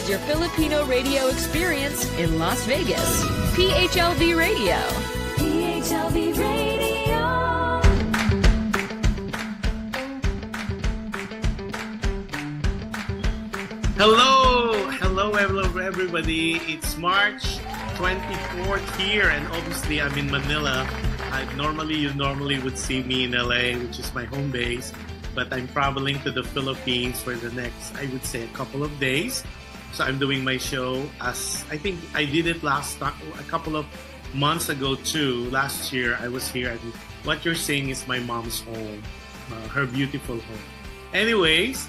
is your Filipino radio experience in Las Vegas. PHLV Radio. PHLV Radio. Hello everybody. It's March 24th here, and obviously I'm in Manila. You normally would see me in LA, which is my home base, but I'm traveling to the Philippines for the next, I would say, a couple of days. So I'm doing my show as I think I did it a couple of months ago too. Last year I was here, and what you're seeing is my mom's home, her beautiful home. Anyways,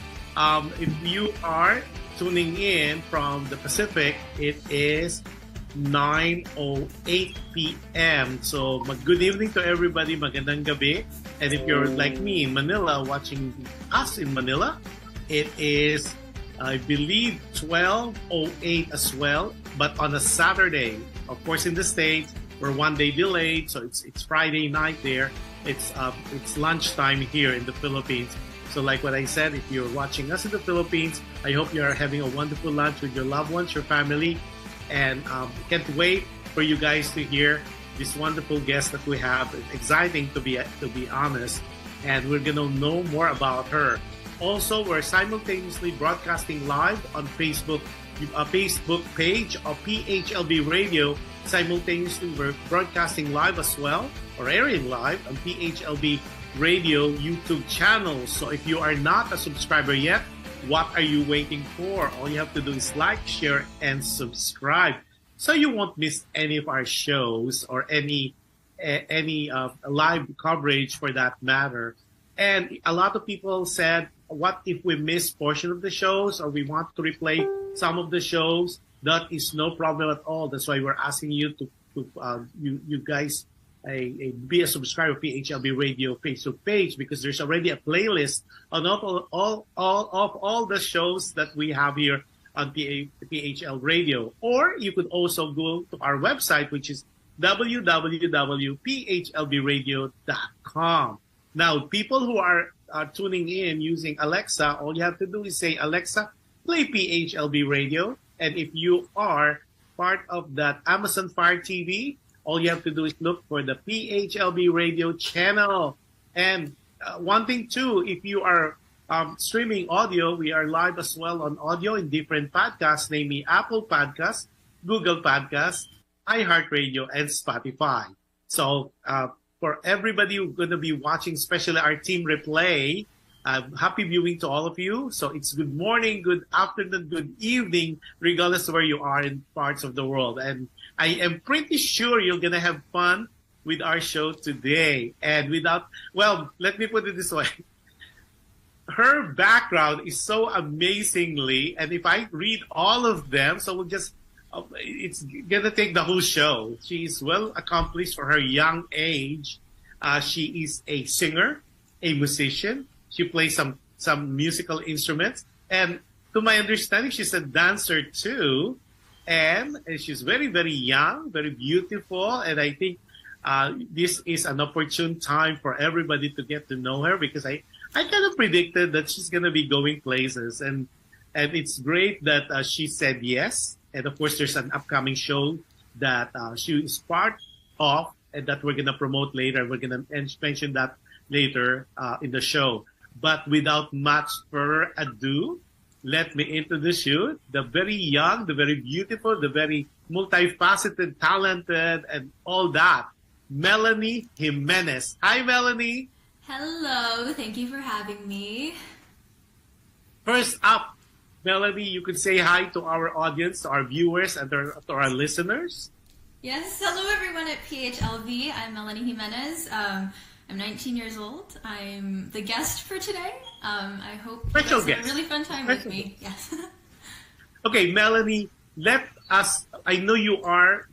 if you are tuning in from the Pacific, it is 9:08 p.m. So good evening to everybody, magandang gabi. And if you're like me in Manila, watching us in Manila, it is, I believe, 12:08 as well, but on a Saturday. Of course, in the States, we're one day delayed, so it's Friday night there. It's lunchtime here in the Philippines. So like what I said, if you're watching us in the Philippines, I hope you are having a wonderful lunch with your loved ones, your family, and can't wait for you guys to hear this wonderful guest that we have. It's exciting to be honest, and we're gonna know more about her. Also, we're simultaneously broadcasting live on Facebook page of PHLV Radio. Simultaneously, we're broadcasting live as well, or airing live on PHLV Radio YouTube channel. So if you are not a subscriber yet, what are you waiting for? All you have to do is like, share, and subscribe, so you won't miss any of our shows or any live coverage for that matter. And a lot of people said, what if we miss portion of the shows or we want to replay some of the shows? That is no problem at all. That's why we're asking you to you guys be a subscriber of PHLB Radio Facebook page, because there's already a playlist on all the shows that we have here on PHL Radio. Or you could also go to our website, which is www.phlbradio.com. Now, people who are tuning in using Alexa, all you have to do is say, Alexa, play PHLB Radio. And if you are part of that Amazon Fire TV, all you have to do is look for the PHLB Radio channel. And one thing too, if you are streaming audio, we are live as well on audio in different podcasts, namely Apple Podcasts, Google Podcasts, iHeartRadio, and Spotify. So for everybody who's going to be watching, especially our team replay, happy viewing to all of you. So it's good morning, good afternoon, good evening, regardless of where you are in parts of the world. And I am pretty sure you're going to have fun with our show today. And let me put it this way. Her background is so amazingly, and if I read all of them, so it's going to take the whole show. She is well accomplished for her young age. She is a singer, a musician. She plays some musical instruments. And to my understanding, she's a dancer too. And she's very, very young, very beautiful. And I think this is an opportune time for everybody to get to know her, because I kind of predicted that she's going to be going places. And it's great that she said yes. And of course, there's an upcoming show that she is part of and that we're going to promote later. We're going to mention that later in the show. But without much further ado, let me introduce you, the very young, the very beautiful, the very multifaceted, talented, and all that, MELANIE Jimenez. Hi, MELANIE. Hello. Thank you for having me. First up, MELANIE, you could say hi to our audience, to our viewers, and to our listeners. Yes. Hello, everyone at PHLV. I'm MELANIE Jimenez. I'm 19 years old. I'm the guest for today. I hope you guys have a really fun time with me. Yes. Okay, MELANIE, I know you are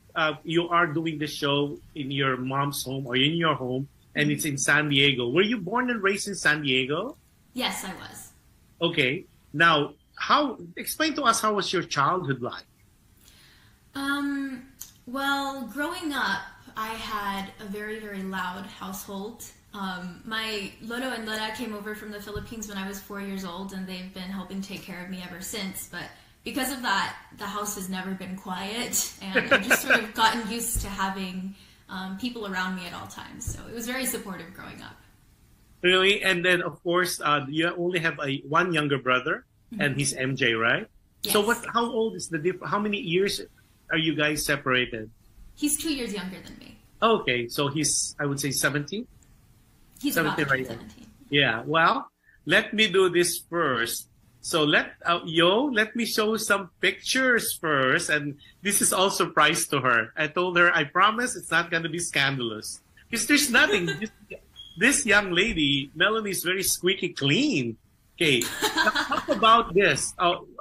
doing the show in your mom's home or in your home, and it's in San Diego. Were you born and raised in San Diego? Yes, I was. Okay. Now, explain to us, how was your childhood like? Well, growing up, I had a very, very loud household. My Lolo and Lola came over from the Philippines when I was 4 years old, and they've been helping take care of me ever since. But because of that, the house has never been quiet, and I've just sort of gotten used to having people around me at all times. So it was very supportive growing up. Really? And then, of course, you only have one younger brother, and he's MJ, right? Yes. So how old is the difference? How many years are you guys separated? He's 2 years younger than me. Okay, so he's, I would say, 17? He's 17, about right? 17. Yeah, well, let me do this first. So let me show some pictures first. And this is all surprise to her. I told her, I promise it's not going to be scandalous. Because there's nothing. This young lady, Melanie, is very squeaky clean. Okay, now talk about this.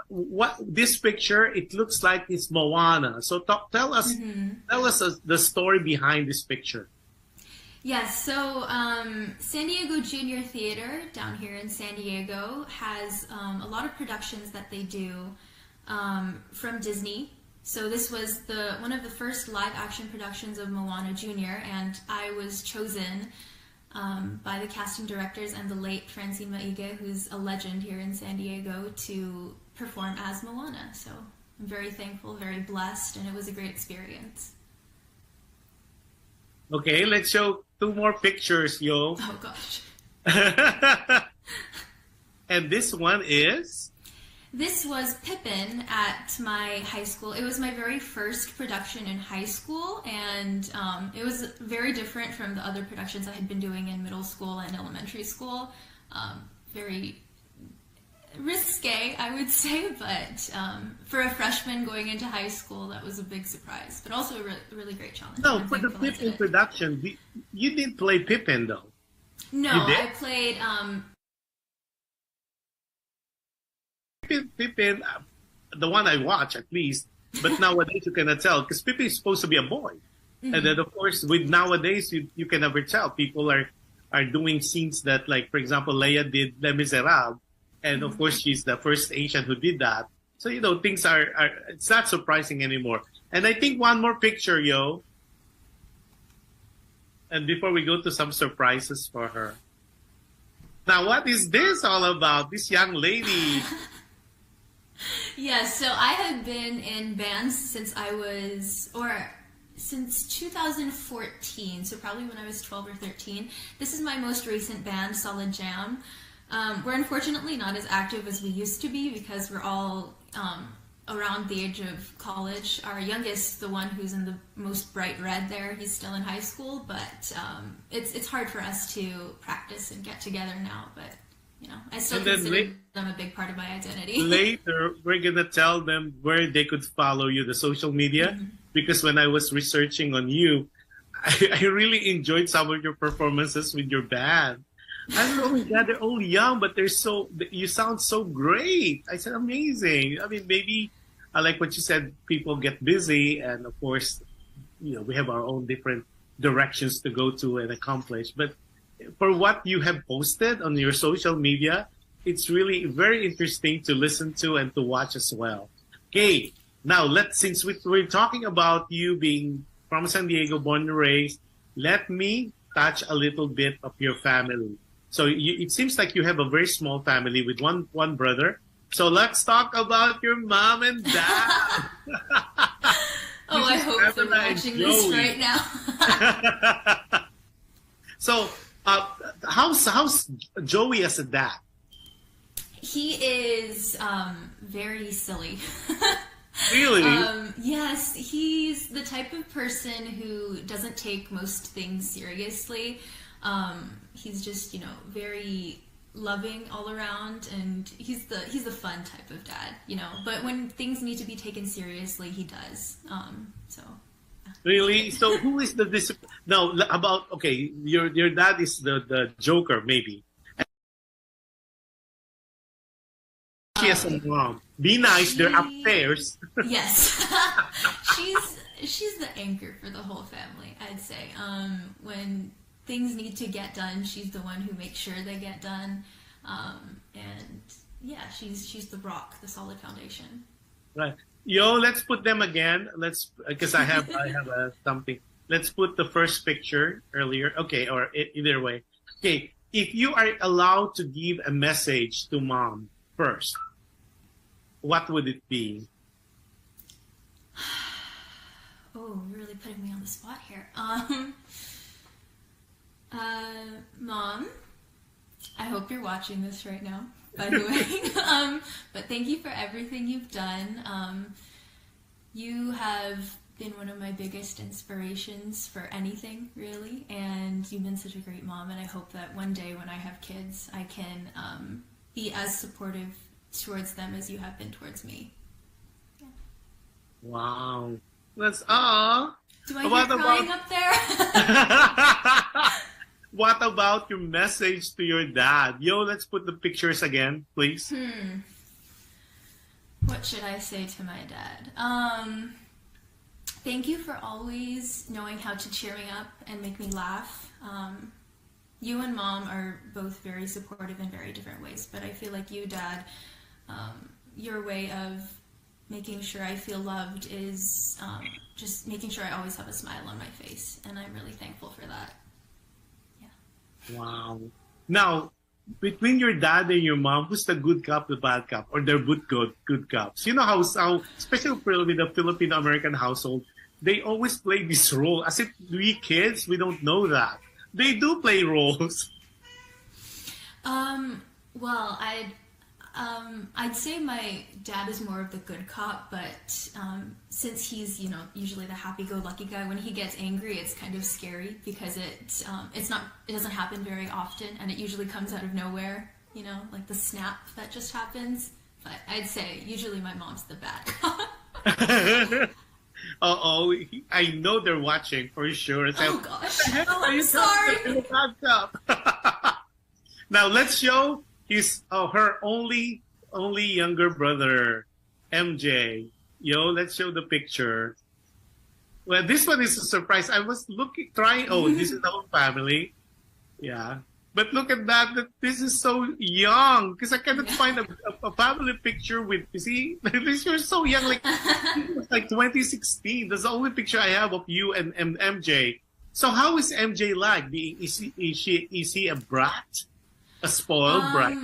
What this picture? It looks like it's Moana. So tell us the story behind this picture. Yes, so San Diego Junior Theater down here in San Diego has a lot of productions that they do from Disney. So this was one of the first live action productions of Moana Junior, and I was chosen by the casting directors and the late Francine Maige, who's a legend here in San Diego, to perform as Moana. So I'm very thankful, very blessed, and it was a great experience. Okay, let's show 2 more pictures, yo. Oh, gosh. And this one is? This was Pippin at my high school. It was my very first production in high school, and it was very different from the other productions I had been doing in middle school and elementary school. Very risque, I would say, but for a freshman going into high school, that was a big surprise, but also a really great challenge. No, for the Pippin production, you didn't play Pippin, though. No, I played... Pippin, the one I watch at least, but nowadays you cannot tell, because Pippin is supposed to be a boy. And then, of course, with nowadays, you can never tell. People are doing scenes that, like, for example, Leia did Les Miserables. And of course, she's the first Asian who did that. So, things are it's not surprising anymore. And I think one more picture, yo. And before we go to some surprises for her. Now, what is this all about? This young lady. Yes, so I have been in bands since since 2014, so probably when I was 12 or 13. This is my most recent band, Solid Jam. We're unfortunately not as active as we used to be because we're all around the age of college. Our youngest, the one who's in the most bright red there, he's still in high school, but it's hard for us to practice and get together now, but I still consider them a big part of my identity. Later, we're going to tell them where they could follow you, the social media, because when I was researching on you, I really enjoyed some of your performances with your band. I don't know, oh my God, they're all young, but you sound so great. I said, amazing. I mean, maybe, I like what you said, people get busy, and of course, we have our own different directions to go to and accomplish. But for what you have posted on your social media, it's really very interesting to listen to and to watch as well. Okay, now since we're talking about you being from San Diego, born and raised, let me touch a little bit of your family. So it seems like you have a very small family with one brother. So let's talk about your mom and dad. Oh, I hope they're watching this right now. So, how's Joey as a dad? He is very silly. Really? Yes, he's the type of person who doesn't take most things seriously. He's just, very loving all around, and he's the fun type of dad, But when things need to be taken seriously, he does. So. Really? So who is the discipline? No, your dad is the Joker, maybe. She has a mom. Be nice, they're upstairs. Yes. She's the anchor for the whole family, I'd say. When things need to get done, she's the one who makes sure they get done. And yeah, she's the rock, the solid foundation. Right. Yo, let's put them again. Because I have something. Let's put the first picture earlier. Okay, or either way. Okay, if you are allowed to give a message to mom first, what would it be? Oh, really putting me on the spot here. Mom, I hope you're watching this right now, by the way. But thank you for everything you've done. You have been one of my biggest inspirations for anything, really, and you've been such a great mom, and I hope that one day when I have kids, I can be as supportive towards them as you have been towards me. Yeah. Wow. That's all. Do I hear crying up there? What about your message to your dad? Yo, let's put the pictures again, please. What should I say to my dad? Thank you for always knowing how to cheer me up and make me laugh. You and Mom are both very supportive in very different ways, but I feel like you, Dad, your way of making sure I feel loved is just making sure I always have a smile on my face, and I'm really thankful for that. Yeah. Wow. Now, between your dad and your mom, who's the good cop, the bad cop, or they're both good cops? You know how especially with the Filipino-American household, they always play this role. As if we kids, we don't know that. They do play roles. Well, I'd say my dad is more of the good cop, but since he's, usually the happy-go-lucky guy, when he gets angry, it's kind of scary because it doesn't happen very often, and it usually comes out of nowhere, like the snap that just happens. But I'd say usually my mom's the bad cop. Uh-oh, I know they're watching for sure. Oh gosh, I'm sorry. Now let's show her only younger brother, MJ. Yo, let's show the picture. Well, this one is a surprise. I was trying. Oh, this is the whole family. Yeah. But look at that. This is so young. Because I cannot find a family picture with, you see, you're so young. Like 2016. That's the only picture I have of you and MJ. So how is MJ like? Is he a brat? A spoiled brat?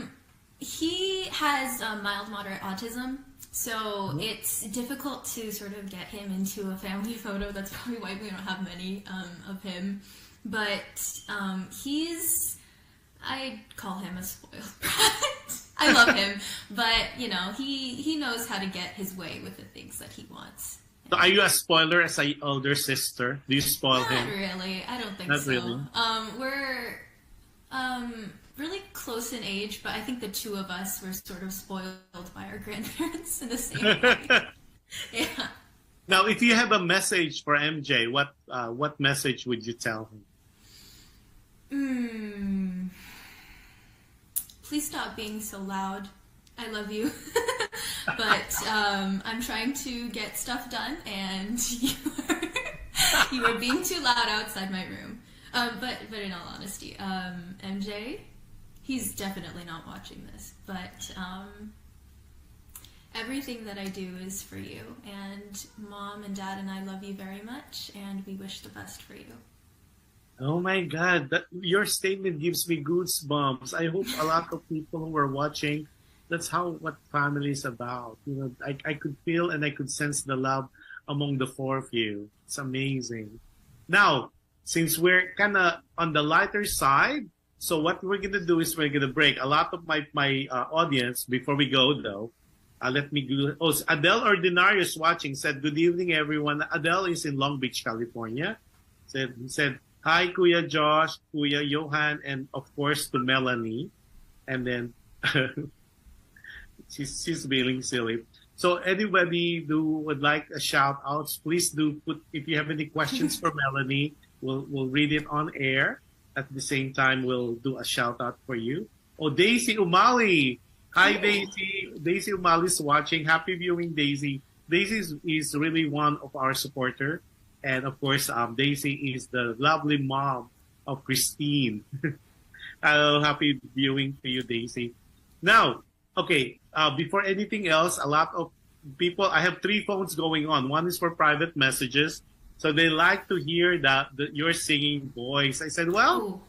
He has mild, moderate autism. So it's difficult to sort of get him into a family photo. That's probably why we don't have many of him. But I call him a spoiled brat. I love him, but he knows how to get his way with the things that he wants. So are you a spoiler as an older sister? Do you spoil him? Not really. I don't think Not so. Really. We're really close in age, but I think the two of us were sort of spoiled by our grandparents in the same way. Yeah. Now, if you have a message for MJ, what message would you tell him? Please stop being so loud. I love you. But I'm trying to get stuff done, and you are being too loud outside my room. But in all honesty, MJ, he's definitely not watching this, but everything that I do is for you, and Mom and Dad and I love you very much, and we wish the best for you. Oh my God, your statement gives me goosebumps. I hope a lot of people who are watching, that's what family is about. I could feel and I could sense the love among the four of you. It's amazing. Now, since we're kind of on the lighter side, so what we're going to do is we're going to break. A lot of my audience, before we go though, let me go. Oh, Adele Ordinarius watching said, good evening everyone. Adele is in Long Beach, California. Said, hi, Kuya Josh, Kuya Johan, and of course to Melanie. And then she's being silly. So anybody who would like a shout outs, please do put, if you have any questions for Melanie, we'll read it on air. At the same time, we'll do a shout out for you. Oh, Daisy Umali. Hi, Daisy. Daisy Umali's watching. Happy viewing, Daisy. Daisy is really one of our supporters. And of course, Daisy is the lovely mom of Christine. Happy viewing to you, Daisy. Now, okay, before anything else, a lot of people, I have 3 phones going on. One is for private messages. So they like to hear that your singing voice. I said, well,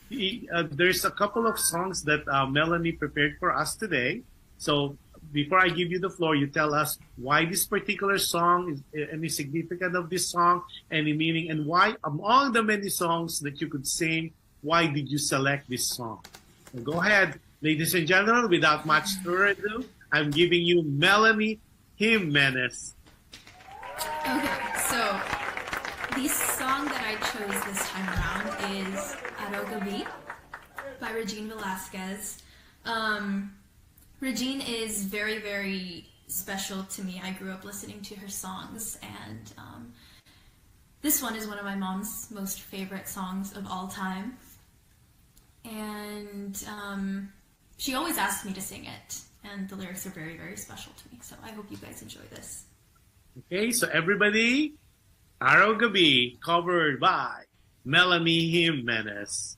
there's a couple of songs that Melanie prepared for us today. So before I give you the floor, you tell us why this particular song, is any significance of this song, any meaning, and why among the many songs that you could sing, why did you select this song? So go ahead, ladies and gentlemen, without much further ado, I'm giving you Melanie Jimenez. Okay, so the song that I chose this time around is Arogabi by Regine Velasquez. Regine is very, very special to me. I grew up listening to her songs, and this one is one of my mom's most favorite songs of all time. And she always asks me to sing it, and the lyrics are very, very special to me. So I hope you guys enjoy this. Okay, so everybody, Arogabi, covered by Melanie Jimenez.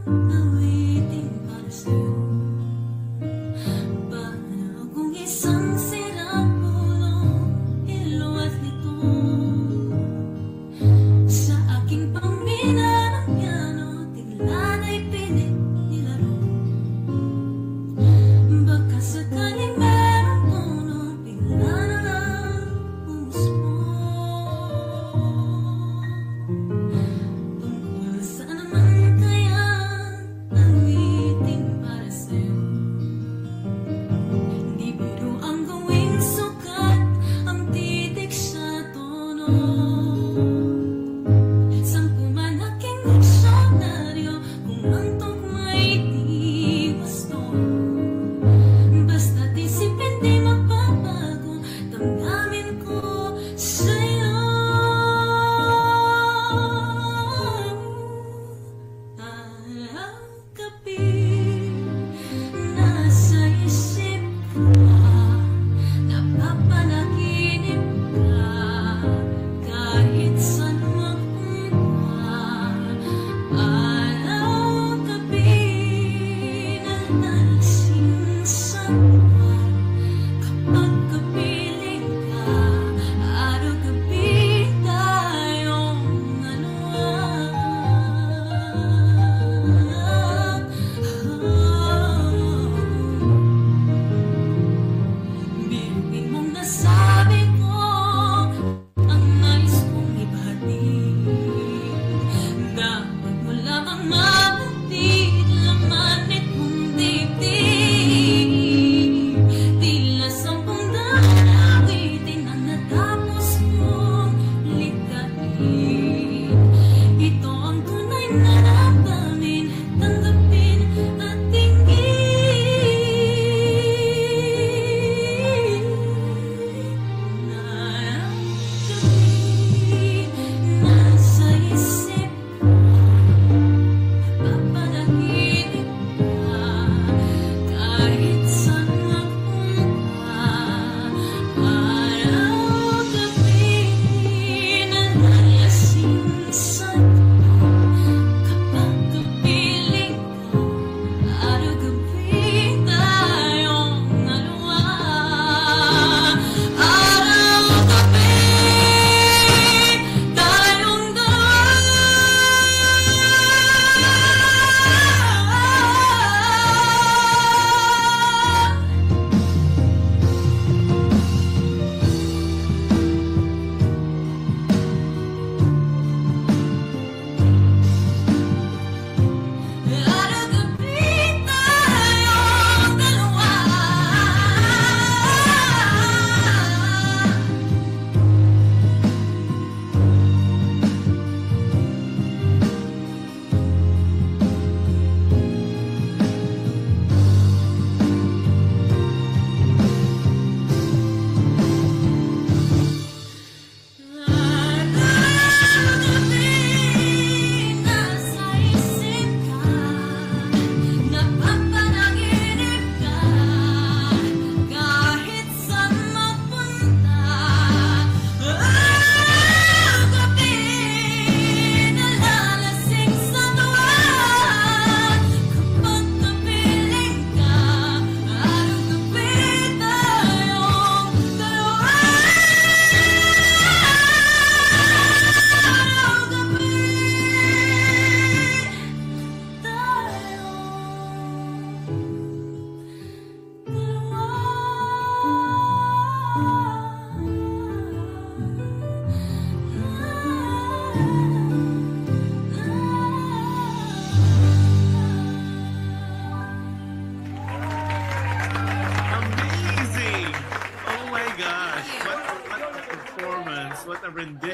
Awitin para sa'yo, para akong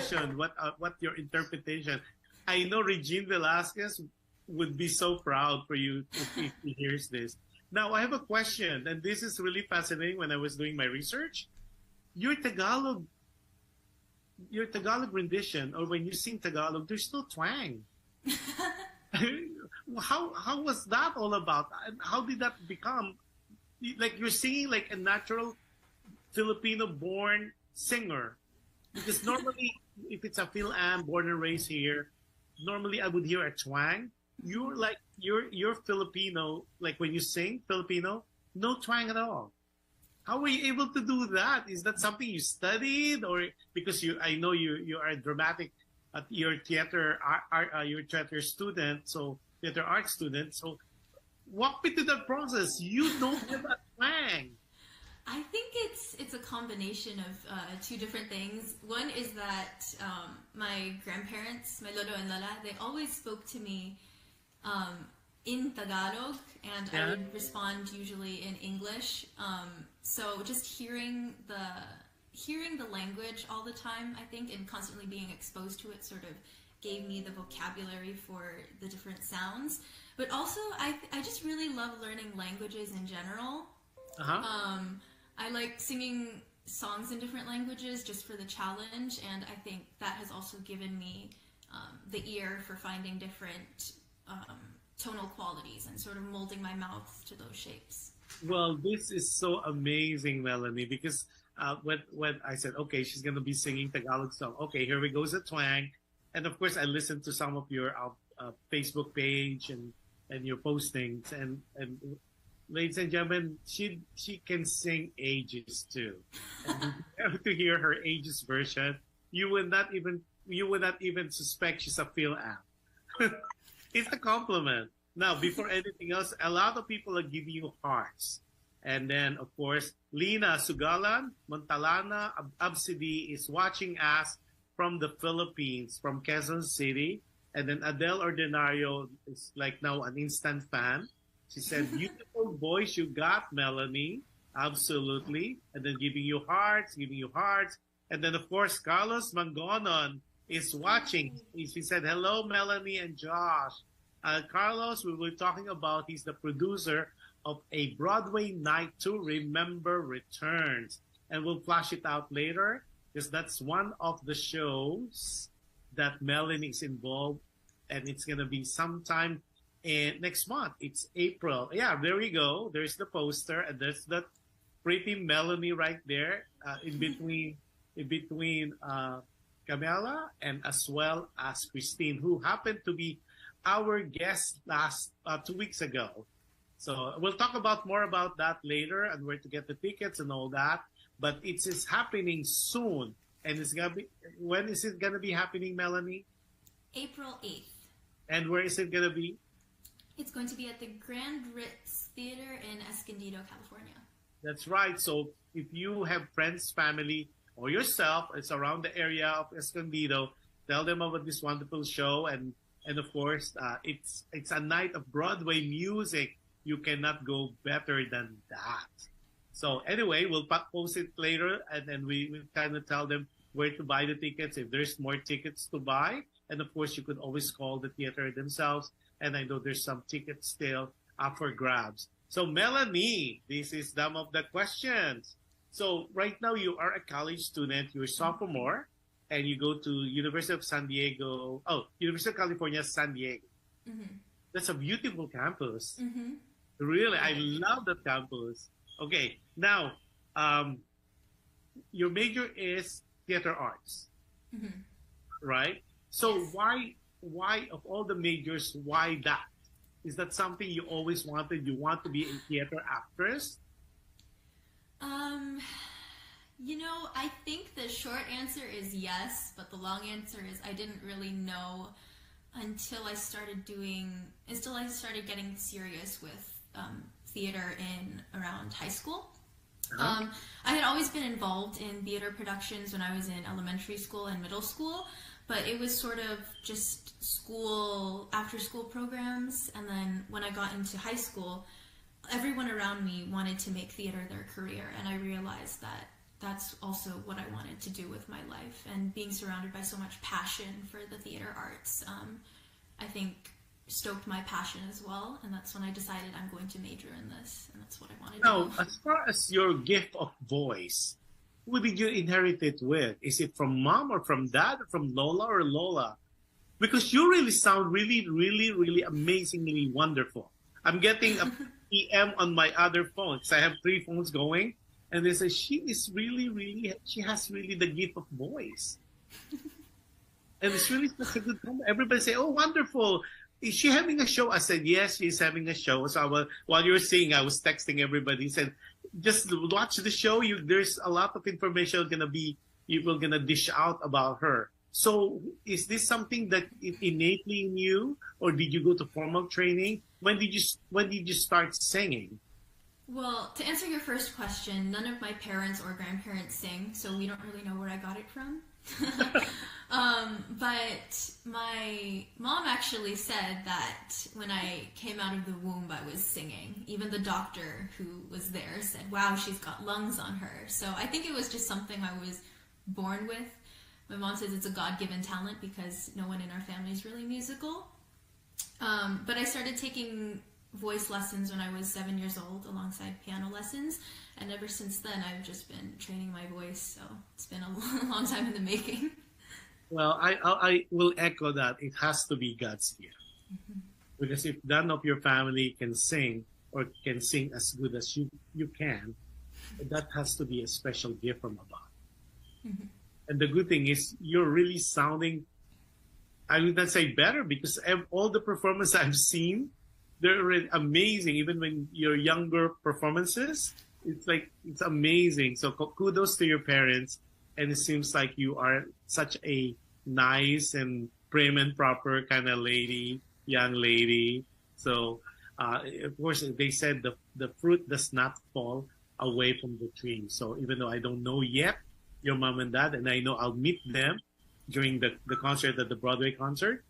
expression, what your interpretation. I know Regine Velasquez would be so proud for you if he hears this. Now, I have a question, and this is really fascinating when I was doing my research. Your Tagalog rendition, or when you sing Tagalog, there's no twang. How was that all about? How did that become? Like you're singing like a natural Filipino-born singer. Because normally, if it's a Phil-Am, born and raised here, normally I would hear a twang. You're Filipino, like when you sing Filipino, no twang at all. How were you able to do that? Is that something you studied, or because I know you are a dramatic, your theater student, so theater art student. So walk me through that process. You don't have a twang. I think it's a combination of two different things. One is that my grandparents, my lolo and lola, they always spoke to me in Tagalog, and I would respond usually in English. So just hearing the language all the time, I think, and constantly being exposed to it sort of gave me the vocabulary for the different sounds. But also, I just really love learning languages in general. I like singing songs in different languages just for the challenge, and I think that has also given me the ear for finding different tonal qualities and sort of molding my mouth to those shapes. Well, this is so amazing, Melanie, because when I said, okay, she's going to be singing Tagalog song, okay, here we goes a twang. And of course, I listened to some of your Facebook page and your postings, and ladies and gentlemen, she can sing Ages too. And to hear her Ages version, you would not even suspect she's a Phil-Am. It's a compliment. Now, before anything else, a lot of people are giving you hearts. And then, of course, Lina Sugalan, Montalana Absidi is watching us from the Philippines, from Quezon City. And then Adele Ordinario is like now an instant fan. She said, beautiful voice you got, Melanie. Absolutely. And then giving you hearts. And then, of course, Carlos Mangonon is watching. He said, hello, Melanie and Josh. Carlos, we were talking about, he's the producer of a Broadway Night to Remember Returns. And we'll flash it out later, because that's one of the shows that Melanie is involved. And it's going to be sometime next month. It's April. Yeah, there we go. There's the poster, and there's that pretty Melanie right there in between Camila and as well as Christine, who happened to be our guest last 2 weeks ago. So we'll talk more about that later and where to get the tickets and all that. But it is happening soon, and it's gonna be. When is it gonna be happening, Melanie? April 8th. And where is it gonna be? It's going to be at the Grand Ritz Theater in Escondido, California. That's right. So if you have friends, family, or yourself, it's around the area of Escondido, tell them about this wonderful show. And of course, it's a night of Broadway music. You cannot go better than that. So anyway, we'll post it later, and then we kind of tell them where to buy the tickets, if there's more tickets to buy. And of course, you could always call the theater themselves. And I know there's some tickets still up for grabs. So Melanie, this is some of the questions. So right now you are a college student, you're a sophomore, and you go to University of California, San Diego. Mm-hmm. That's a beautiful campus. Mm-hmm. Really, I love that campus. Okay, now, your major is theater arts, mm-hmm. right? So yes. Why of all the majors, why that? Is that something you always wanted? You want to be a theater actress? I think the short answer is yes, but the long answer is I didn't really know until I started getting serious with theater in around high school. Uh-huh. I had always been involved in theater productions when I was in elementary school and middle school, but it was sort of just after school programs. And then when I got into high school, everyone around me wanted to make theater their career, and I realized that that's also what I wanted to do with my life. And being surrounded by so much passion for the theater arts, I think stoked my passion as well. And that's when I decided I'm going to major in this. And that's what I wanted to do. Now, as far as your gift of voice, who did you inherit it with? Is it from mom or from dad or from Lola or Lola? Because you really sound really, really, really amazingly wonderful. I'm getting a PM on my other phone because I have 3 phones going. And they say, she is really, really, she has really the gift of voice. And it's really such a good time. Everybody say, oh, wonderful. Is she having a show? I said, yes, she's having a show. So while you were singing, I was texting everybody. Said, just watch the show. There's a lot of information you will gonna dish out about her. So is this something that is innately in you, or did you go to formal training? When did you start singing? Well, to answer your first question, none of my parents or grandparents sing, so we don't really know where I got it from. But my mom actually said that when I came out of the womb, I was singing. Even the doctor who was there said, wow, she's got lungs on her. So I think it was just something I was born with. My mom says it's a God-given talent because no one in our family is really musical. But I started taking voice lessons when I was 7 years old alongside piano lessons. And ever since then, I've just been training my voice. So it's been a long time in the making. Well, I will echo that. It has to be God's gift. Mm-hmm. Because if none of your family can sing or can sing as good as you can, that has to be a special gift from above. Mm-hmm. And the good thing is you're really sounding, I would not say better, because all the performances I've seen, they're amazing. Even when your younger performances, it's amazing. So kudos to your parents. And it seems like you are such a nice and prim and proper kind of young lady. So, of course, they said the fruit does not fall away from the tree. So even though I don't know yet your mom and dad, and I know I'll meet them during the concert at the Broadway concert,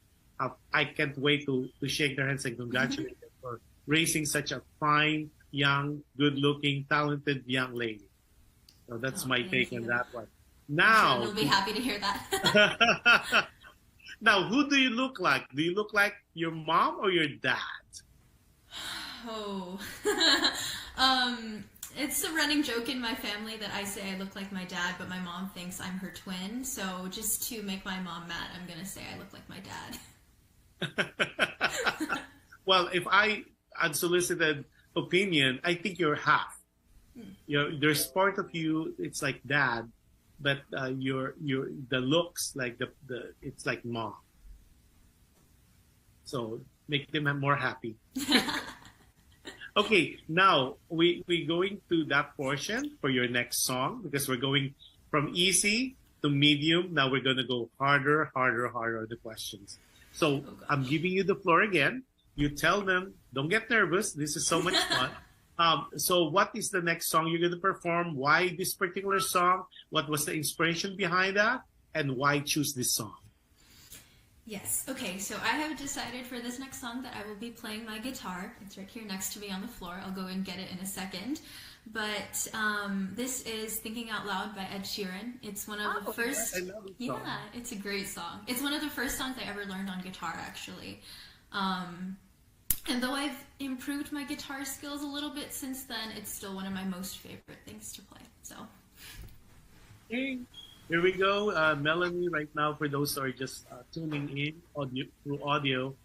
I can't wait to shake their hands and congratulate them for raising such a fine, young, good-looking, talented young lady. So that's my take on that one. Now, we'll be happy to hear that. Now, who do you look like? Do you look like your mom or your dad? Oh, it's a running joke in my family that I say I look like my dad, but my mom thinks I'm her twin. So just to make my mom mad, I'm going to say I look like my dad. Well, if unsolicited opinion, I think you're half. There's part of you, it's like dad, but the looks like it's like mom. So make them more happy. Okay, now we going to that portion for your next song, because we're going from easy to medium. Now we're going to go harder the questions. So I'm giving you the floor again. You tell them, don't get nervous. This is so much fun. So what is the next song you're going to perform? Why this particular song? What was the inspiration behind that? And why choose this song? Yes. Okay, so I have decided for this next song that I will be playing my guitar. It's right here next to me on the floor. I'll go and get it in a second. But this is Thinking Out Loud by Ed Sheeran. It's one of the first... I love this song. Yeah, it's a great song. It's one of the first songs I ever learned on guitar, actually. And though I've improved my guitar skills a little bit since then, it's still one of my most favorite things to play. So, hey, here we go. Melanie, right now, for those who are just tuning in through audio,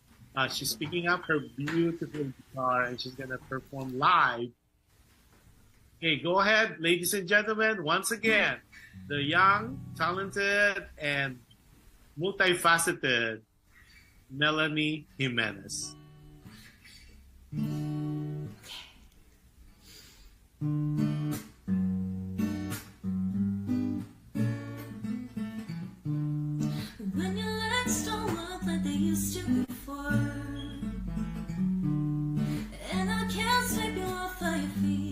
she's picking up her beautiful guitar and she's going to perform live. Okay, go ahead, ladies and gentlemen. Once again, the young, talented, and multifaceted MELANIE Jimenez. When your legs don't work like they used to before, and I can't sweep you off of your feet,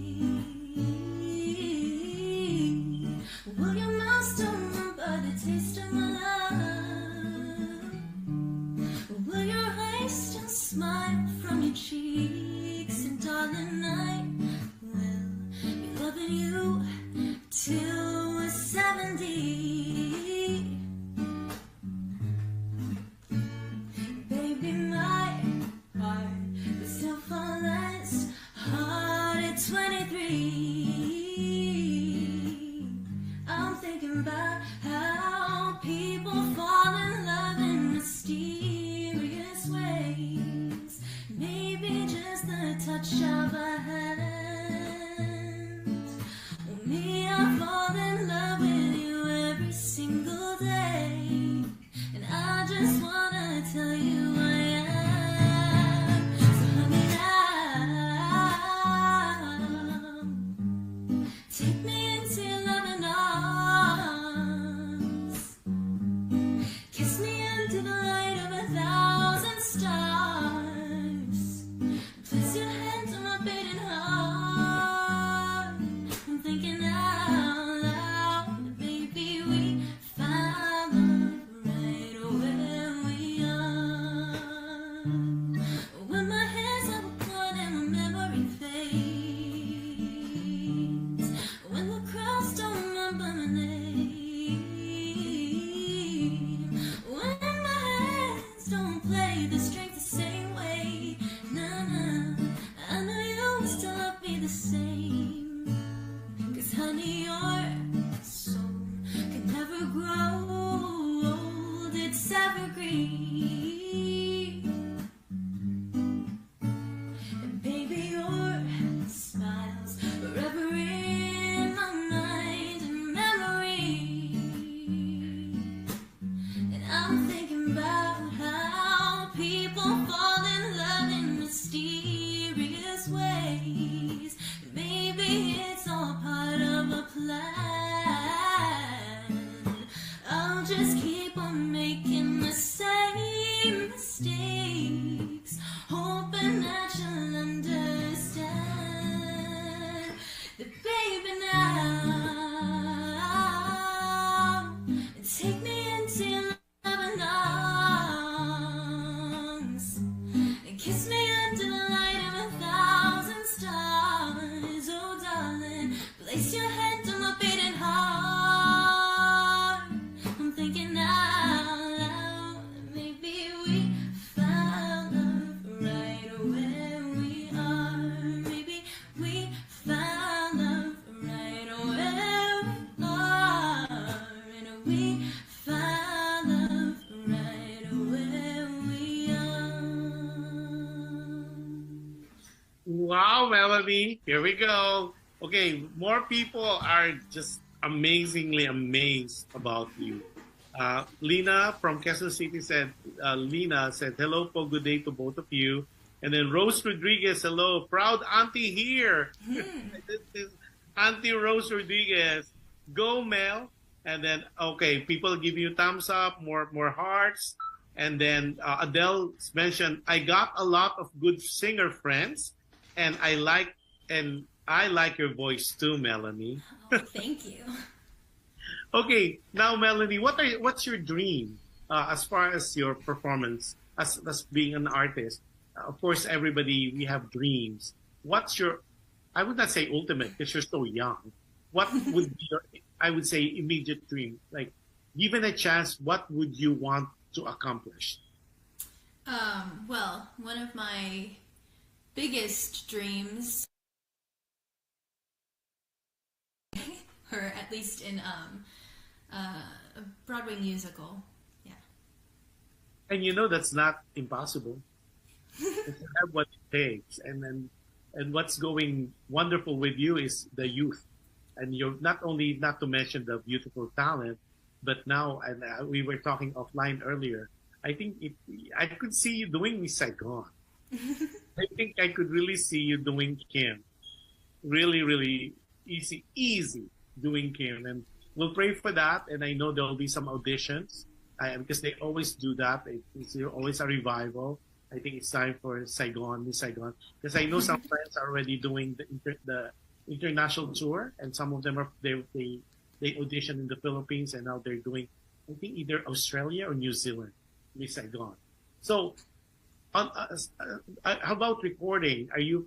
will your mouth still remember the taste of my love? Will your eyes still smile from your cheeks? And darling, I will be loving you till Wow, Melanie, here we go. Okay, more people are just amazingly amazed about you. Lina from Quezon City said, Lina said, hello po, good day to both of you. And then Rose Rodriguez, hello, proud auntie here. This is Auntie Rose Rodriguez. Go, Mel. And then, okay, people give you thumbs up, more hearts. And then Adele mentioned, I got a lot of good singer friends, and I like your voice too, Melanie. Oh, thank you. Okay, now Melanie, what's your dream as far as your performance as being an artist? Of course, everybody, we have dreams. What's your, I would not say ultimate because you're so young. What would be your, I would say, immediate dream? Like, given a chance, what would you want to accomplish? Well, one of my biggest dreams, or at least in a Broadway musical, yeah. And you know that's not impossible. You have what it takes, and what's going wonderful with you is the youth, and you're not to mention the beautiful talent, but now, and we were talking offline earlier. I think I could see you doing Miss Saigon. I think I could really see you doing Kim. Really, really easy doing Kim, and we'll pray for that. And I know there'll be some auditions because they always do that. It's always a revival. I think it's time for Saigon, Miss Saigon, because I know some friends are already doing the international tour, and some of them they audition in the Philippines, and now they're doing, I think, either Australia or New Zealand, Miss Saigon. So, how about recording? Are you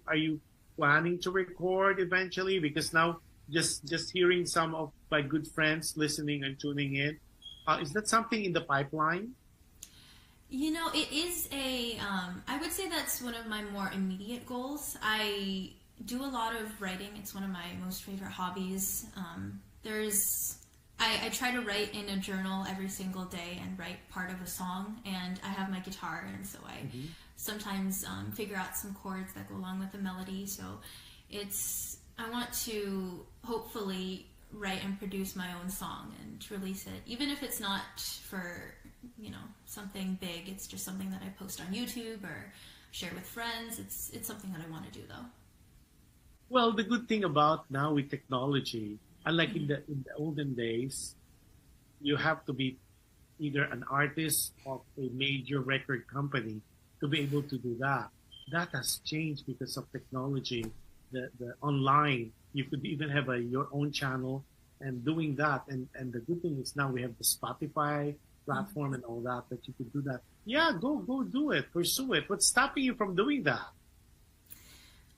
planning to record eventually? Because now, just hearing some of my good friends listening and tuning in, is that something in the pipeline? You know, it is I would say that's one of my more immediate goals. I do a lot of writing. It's one of my most favorite hobbies. I try to write in a journal every single day and write part of a song, and I have my guitar, and so I sometimes figure out some chords that go along with the melody. So I want to hopefully write and produce my own song and release it, even if it's not for, something big. It's just something that I post on YouTube or share with friends. It's something that I want to do, though. Well, the good thing about now with technology, unlike in the olden days, you have to be either an artist of a major record company to be able to do that. That has changed because of technology. The online, you could even have your own channel and doing that. And the good thing is now we have the Spotify platform and all that you could do that. Yeah, go do it, pursue it. What's stopping you from doing that?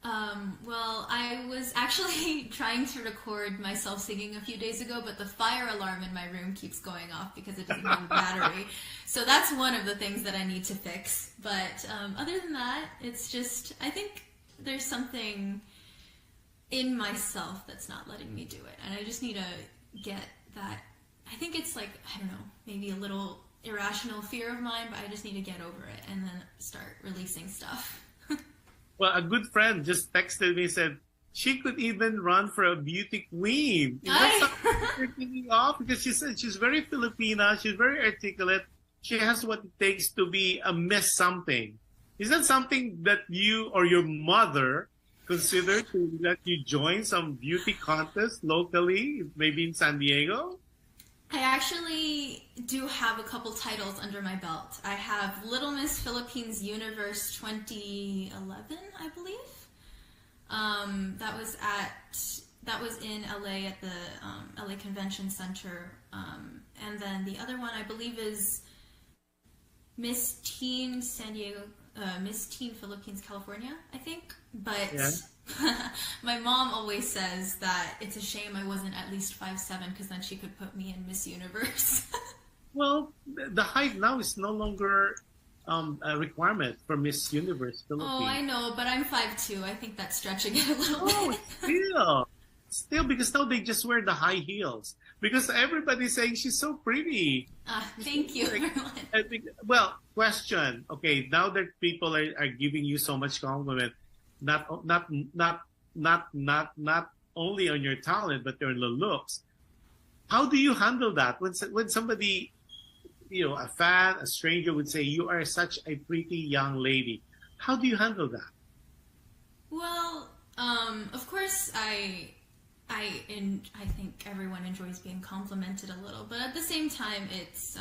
Well, I was actually trying to record myself singing a few days ago, but the fire alarm in my room keeps going off because it doesn't have a battery. So that's one of the things that I need to fix. But other than that, it's just, I think there's something in myself that's not letting me do it. And I just need to get that. I think it's like, I don't know, maybe a little irrational fear of mine, but I just need to get over it and then start releasing stuff. Well, a good friend just texted me and said she could even run for a beauty queen. Is that something you're thinking of? Because she said she's very Filipina, she's very articulate, she has what it takes to be a Miss something. Is that something that you or your mother consider to let you join some beauty contest locally, maybe in San Diego? I actually do have a couple titles under my belt. I have Little Miss Philippines Universe 2011, I believe. That was in LA at the LA Convention Center. And then the other one I believe is Miss Teen San Diego, Miss Teen Philippines California, I think. But yeah. My mom always says that it's a shame I wasn't at least 5'7", because then she could put me in Miss Universe. Well, the height now is no longer a requirement for Miss Universe Philippines. Oh, I know, but I'm 5'2". I think that's stretching it a little bit. Still, because now they just wear the high heels. Because everybody's saying she's so pretty. Thank you, everyone. Well, question. Okay, now that people are giving you so much compliment, not only on your talent but on the looks. How do you handle that when somebody, a fan, a stranger would say you are such a pretty young lady? How do you handle that? Well, of course, I think everyone enjoys being complimented a little, but at the same time, it's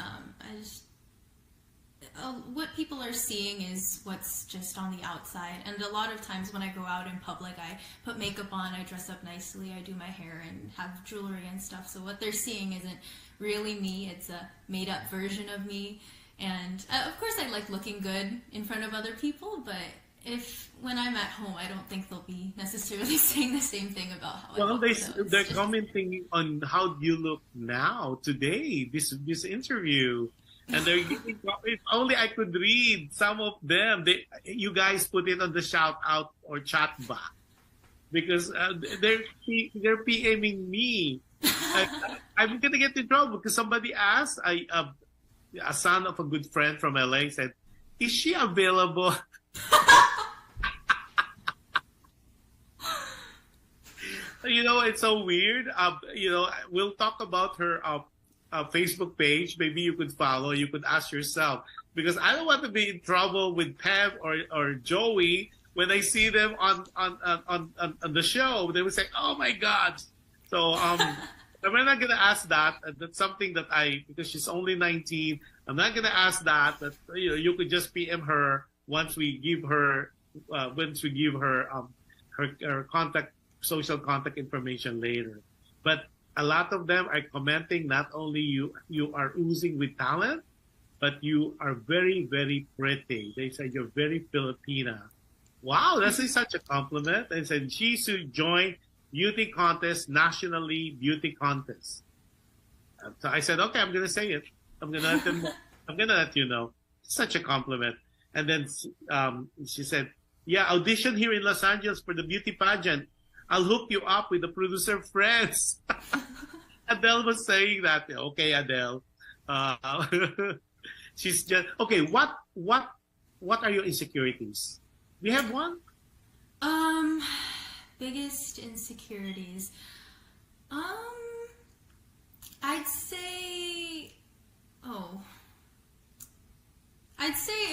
what people are seeing is what's just on the outside. And a lot of times when I go out in public, I put makeup on, I dress up nicely, I do my hair and have jewelry and stuff. So what they're seeing isn't really me, it's a made-up version of me. And of course I like looking good in front of other people, but when I'm at home, I don't think they'll be necessarily saying the same thing about how I look. Well, they're commenting on how you look now, today, this interview. And they're giving, if only I could read some of them. You guys put it on the shout out or chat box because they're PMing me. I'm gonna get in trouble because somebody asked. A son of a good friend from LA said, "Is she available?" It's so weird. We'll talk about her Facebook page. Maybe you could follow. You could ask yourself, because I don't want to be in trouble with Pam or Joey when I see them on the show. They would say, "Oh my God!" So we're not gonna ask that. That's something that because she's only 19. I'm not gonna ask that. That you could just PM her once we give her her social contact information later. But a lot of them are commenting, not only you are oozing with talent, but you are very, very pretty. They say you're very Filipina. Wow, that's such a compliment. They said she should join beauty contest, nationally beauty contest. So I said, okay, I'm going to say it. I'm going to let you know. Such a compliment. And then she said, yeah, audition here in Los Angeles for the beauty pageant. I'll hook you up with the producer friends. Adele was saying that. Okay, Adele. She's just okay. What are your insecurities? Do you have one? Biggest insecurities. I'd say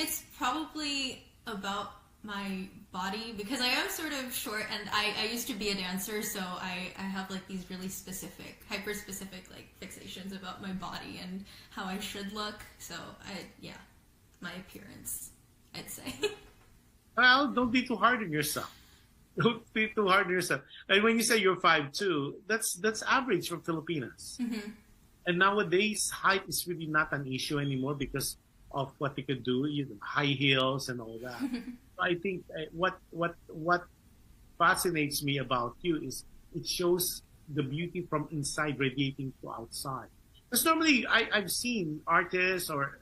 it's probably about my body, because I am sort of short, and I used to be a dancer, so I have like these really specific, hyper specific like fixations about my body and how I should look. So my appearance, I'd say. Well, don't be too hard on yourself. Don't be too hard on yourself. And when you say you're 5'2", that's average for Filipinas. Mm-hmm. And nowadays, height is really not an issue anymore because of what they could do, high heels and all that. I think what fascinates me about you is it shows the beauty from inside radiating to outside. Because normally I've seen artists or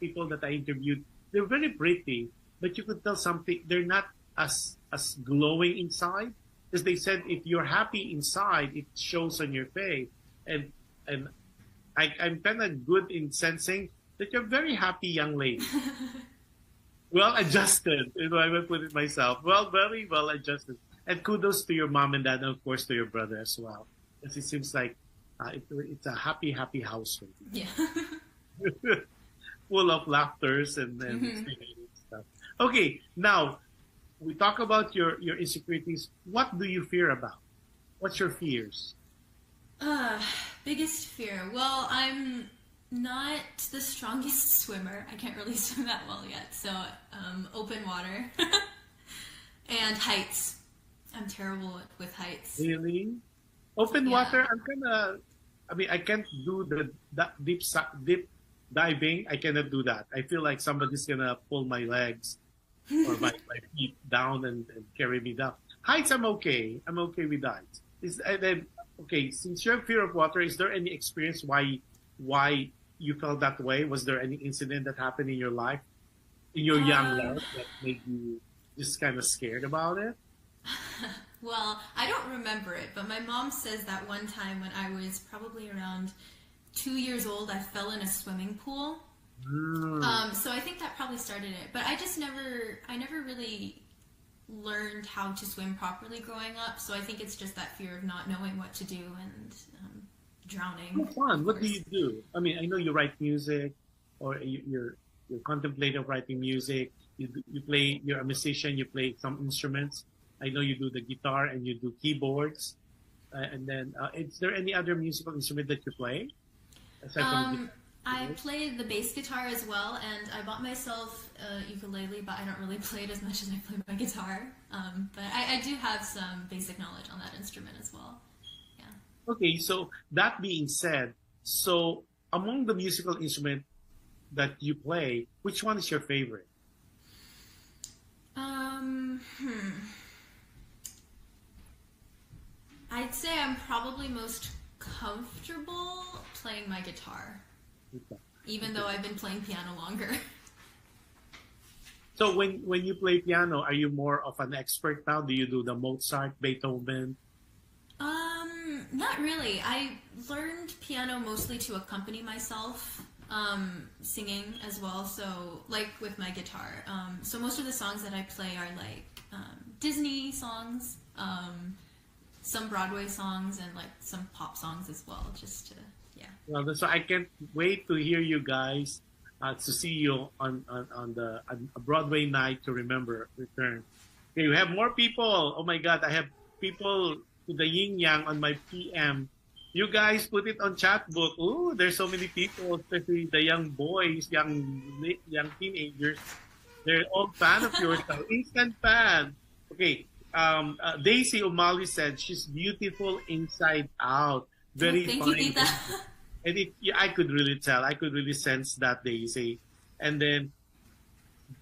people that I interviewed, they're very pretty, but you could tell something, they're not as glowing inside. Because they said if you're happy inside, it shows on your face. And I'm kind of good in sensing that you're a very happy young lady. Well adjusted, I will put it myself. Well, very well adjusted. And kudos to your mom and dad, and of course to your brother as well. Because it seems like it's a happy household. Yeah. Full of laughters and stuff. Okay, now we talk about your insecurities. What do you fear about? What's your fears? Biggest fear. Well, I'm not the strongest swimmer. I can't really swim that well yet. So, open water and heights. I'm terrible with heights. Really? Open water? I can't do the deep diving. I cannot do that. I feel like somebody's gonna pull my legs or my feet down and carry me down. Heights, I'm okay. I'm okay with heights. Okay, since you have fear of water, is there any experience why you felt that way? Was there any incident that happened in your life, in your young life, that made you just kind of scared about it? Well, I don't remember it, but my mom says that one time when I was probably around 2 years old, I fell in a swimming pool. So I think that probably started it. But I never really learned how to swim properly growing up, so I think it's just that fear of not knowing what to do and drowning. How fun. What do you do? I mean, I know you write music, or you're contemplative writing music. You play. You're a musician. You play some instruments. I know you do the guitar and you do keyboards. And then, is there any other musical instrument that you play? Aside from I play the bass guitar as well, and I bought myself a ukulele, but I don't really play it as much as I play my guitar. But I do have some basic knowledge on that instrument as well. Yeah. Okay, so that being said, so among the musical instrument that you play, which one is your favorite? I'd say I'm probably most comfortable playing my guitar, even though I've been playing piano longer. So when you play piano, are you more of an expert now? Do you do the Mozart, Beethoven? Not really. I learned piano mostly to accompany myself, singing as well. So like with my guitar. So most of the songs that I play are like Disney songs, some Broadway songs, and like some pop songs as well, just to, yeah. Well, so I can't wait to hear you guys, to see you on a Broadway night to remember return. Okay, we have more people. Oh my God, I have people to the yin yang on my PM. You guys put it on chat book. Ooh, there's so many people, especially the young boys, young teenagers. They're all fan of yours now. Instant fan. Okay. Daisy Umali said she's beautiful inside out. Very Thank fine. you, Tita. And I could really tell. I could really sense that, Daisy. And then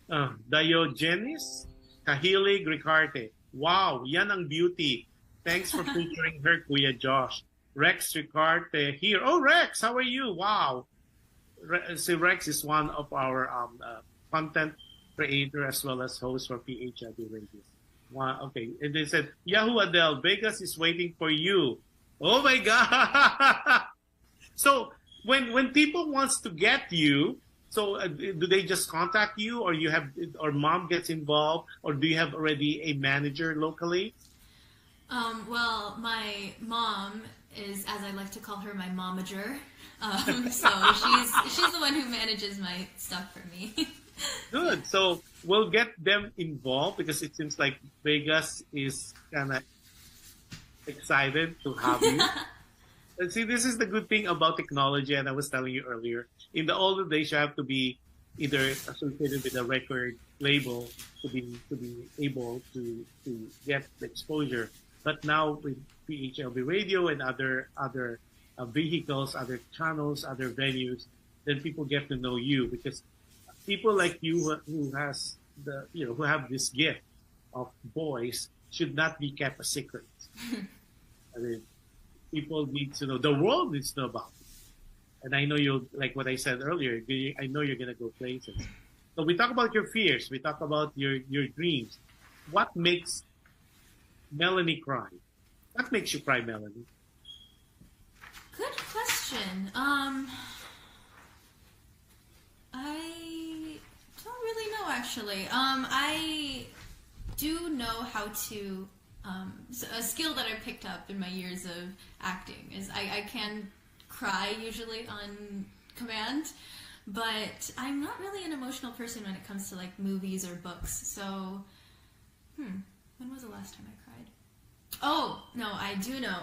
Diogenes Kahilig Ricarte. Wow, yan ang beauty. Thanks for featuring her, Kuya Josh. Rex Ricarte here. Oh, Rex, how are you? Wow. So Rex is one of our content creator as well as host for PHLV Radio. Wow, okay. And they said, Yahoo Adele, Vegas is waiting for you. Oh my God. So when people wants to get you, so do they just contact you, or or mom gets involved, or do you have already a manager locally? Well, my mom is, as I like to call her, my momager. So she's the one who manages my stuff for me. Good. So we'll get them involved, because it seems like Vegas is kind of excited to have you. And see, this is the good thing about technology, and I was telling you earlier. In the older days, you have to be either associated with a record label to be able to get the exposure. But now with PHLV Radio and other vehicles, other channels, other venues, then people get to know you, because people like you who have this gift of voice should not be kept a secret. I mean, people need to know. The world needs to know about it. And I know you'll, like what I said earlier, I know you're going to go places. So we talk about your fears. We talk about your dreams. What makes Melanie cry? What makes you cry, Melanie? Good question. I don't really know, actually. I do know how to, a skill that I picked up in my years of acting is I can cry usually on command, but I'm not really an emotional person when it comes to like movies or books. So, when was the last time I cried? Oh, no, I do know.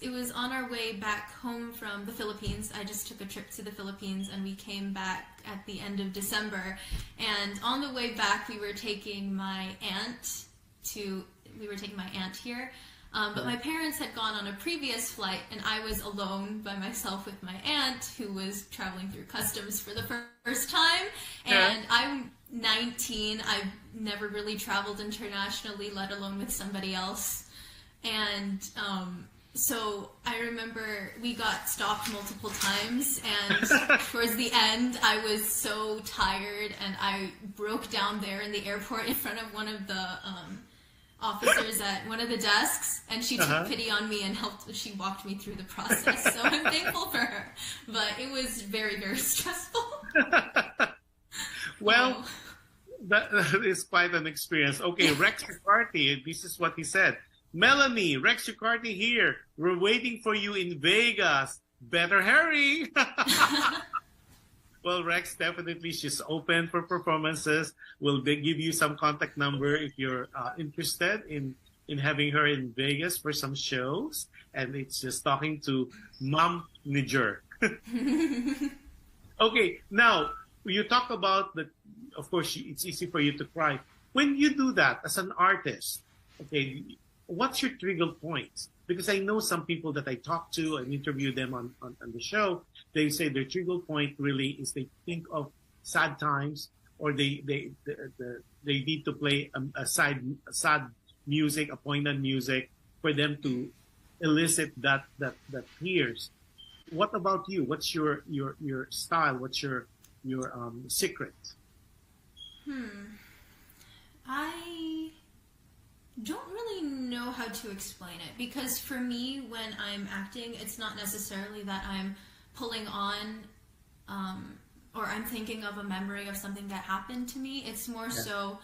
It was on our way back home from the Philippines. I just took a trip to the Philippines, and we came back at the end of December. And on the way back, we were taking my aunt here. But my parents had gone on a previous flight, and I was alone by myself with my aunt, who was traveling through customs for the first time. And I'm 19. I've never really traveled internationally, let alone with somebody else. And so I remember we got stopped multiple times, and towards the end, I was so tired, and I broke down there in the airport in front of one of the officers at one of the desks, and she took pity on me and she walked me through the process. So I'm thankful for her, but it was very, very stressful. Well, that is quite an experience. Okay, Rex Ricarty, this is what he said. Melanie, Rex Ricarty here. We're waiting for you in Vegas. Better hurry. Well, Rex, definitely she's open for performances. We'll give you some contact number if you're interested in having her in Vegas for some shows. And it's just talking to Mom Niger. Okay, now you talk about the. Of course, it's easy for you to cry when you do that as an artist. Okay, what's your trigger points? Because I know some people that I talk to and interview them on the show, they say their trigger point really is they think of sad times, or they need to play a sad music, a poignant music for them to elicit that tears. What about you? What's your style? What's your secret? I don't really know how to explain it, because for me, when I'm acting, it's not necessarily that I'm pulling on or I'm thinking of a memory of something that happened to me. It's more so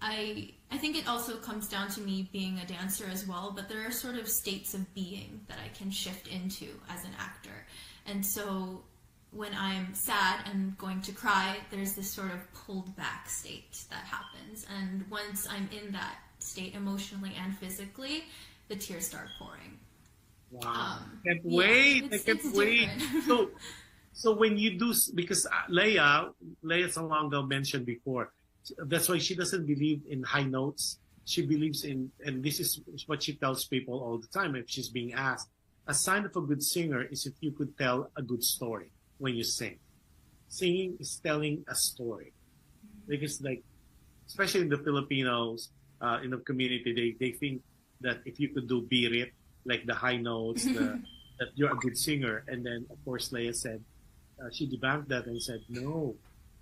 I think it also comes down to me being a dancer as well, but there are sort of states of being that I can shift into as an actor. And so when I'm sad and going to cry, there's this sort of pulled back state that happens. And once I'm in that state emotionally and physically, the tears start pouring. Wow. Can't wait. I can't wait. So when you do, because Leia Salonga mentioned before, that's why she doesn't believe in high notes. She believes in, and this is what she tells people all the time if she's being asked, a sign of a good singer is if you could tell a good story when you sing. Singing is telling a story. Because like, especially in the Filipinos, in the community, they think that if you could do birit, like the high notes, that you're a good singer. And then, of course, Leia said, she debunked that and said, no,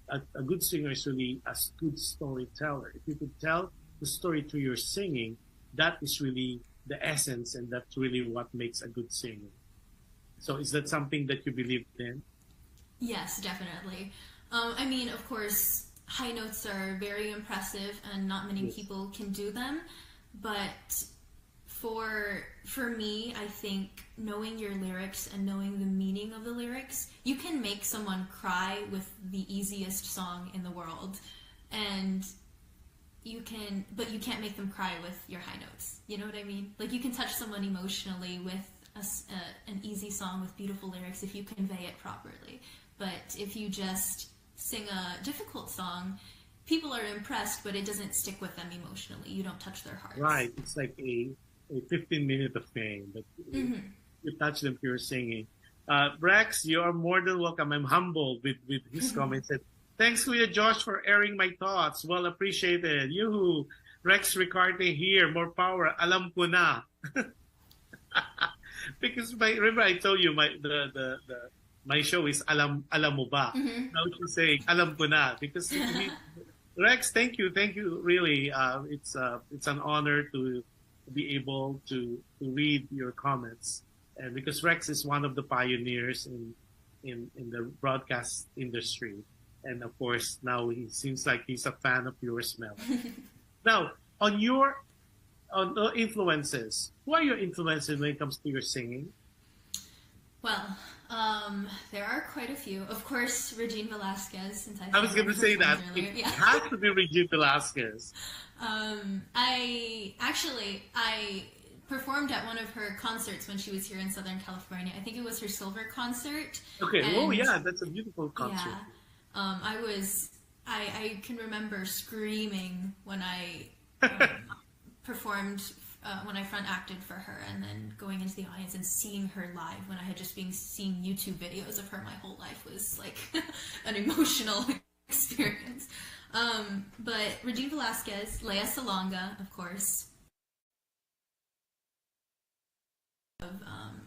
a good singer is really a good storyteller. If you could tell the story through your singing, that is really the essence, and that's really what makes a good singer. So is that something that you believe in? Yes, definitely. I mean, of course, high notes are very impressive and not many people can do them. But for me, I think knowing your lyrics and knowing the meaning of the lyrics, you can make someone cry with the easiest song in the world. And but you can't make them cry with your high notes. You know what I mean? Like, you can touch someone emotionally with an easy song with beautiful lyrics if you convey it properly. But if you just sing a difficult song, people are impressed, but it doesn't stick with them emotionally. You don't touch their hearts. Right. It's like a 15-minute of fame, but you touch them through your singing. Rex, you are more than welcome. I'm humbled with his comments. Thanks, Kuya Josh, for airing my thoughts. Well appreciated. Yoo-hoo. Rex Ricarty here. More power. Alam ko na. Because remember I told you my show is Alam Mo Ba. Now she's saying Alam ko na. Because Rex, thank you. Really, it's an honor to be able to read your comments, and because Rex is one of the pioneers in the broadcast industry. And of course, now he seems like he's a fan of yours, Mel. Now, on the influences, who are your influences when it comes to your singing? Well, there are quite a few. Of course, Regine Velasquez, since I was going to say that. It has to be Regine Velasquez. I performed at one of her concerts when she was here in Southern California. I think it was her silver concert. Okay. Oh, yeah. That's a beautiful concert. Yeah. I can remember screaming when I performed, when I front acted for her, and then going into the audience and seeing her live when I had just been seeing YouTube videos of her my whole life was like an emotional experience. But Regine Velasquez, Leia Salonga, of course, of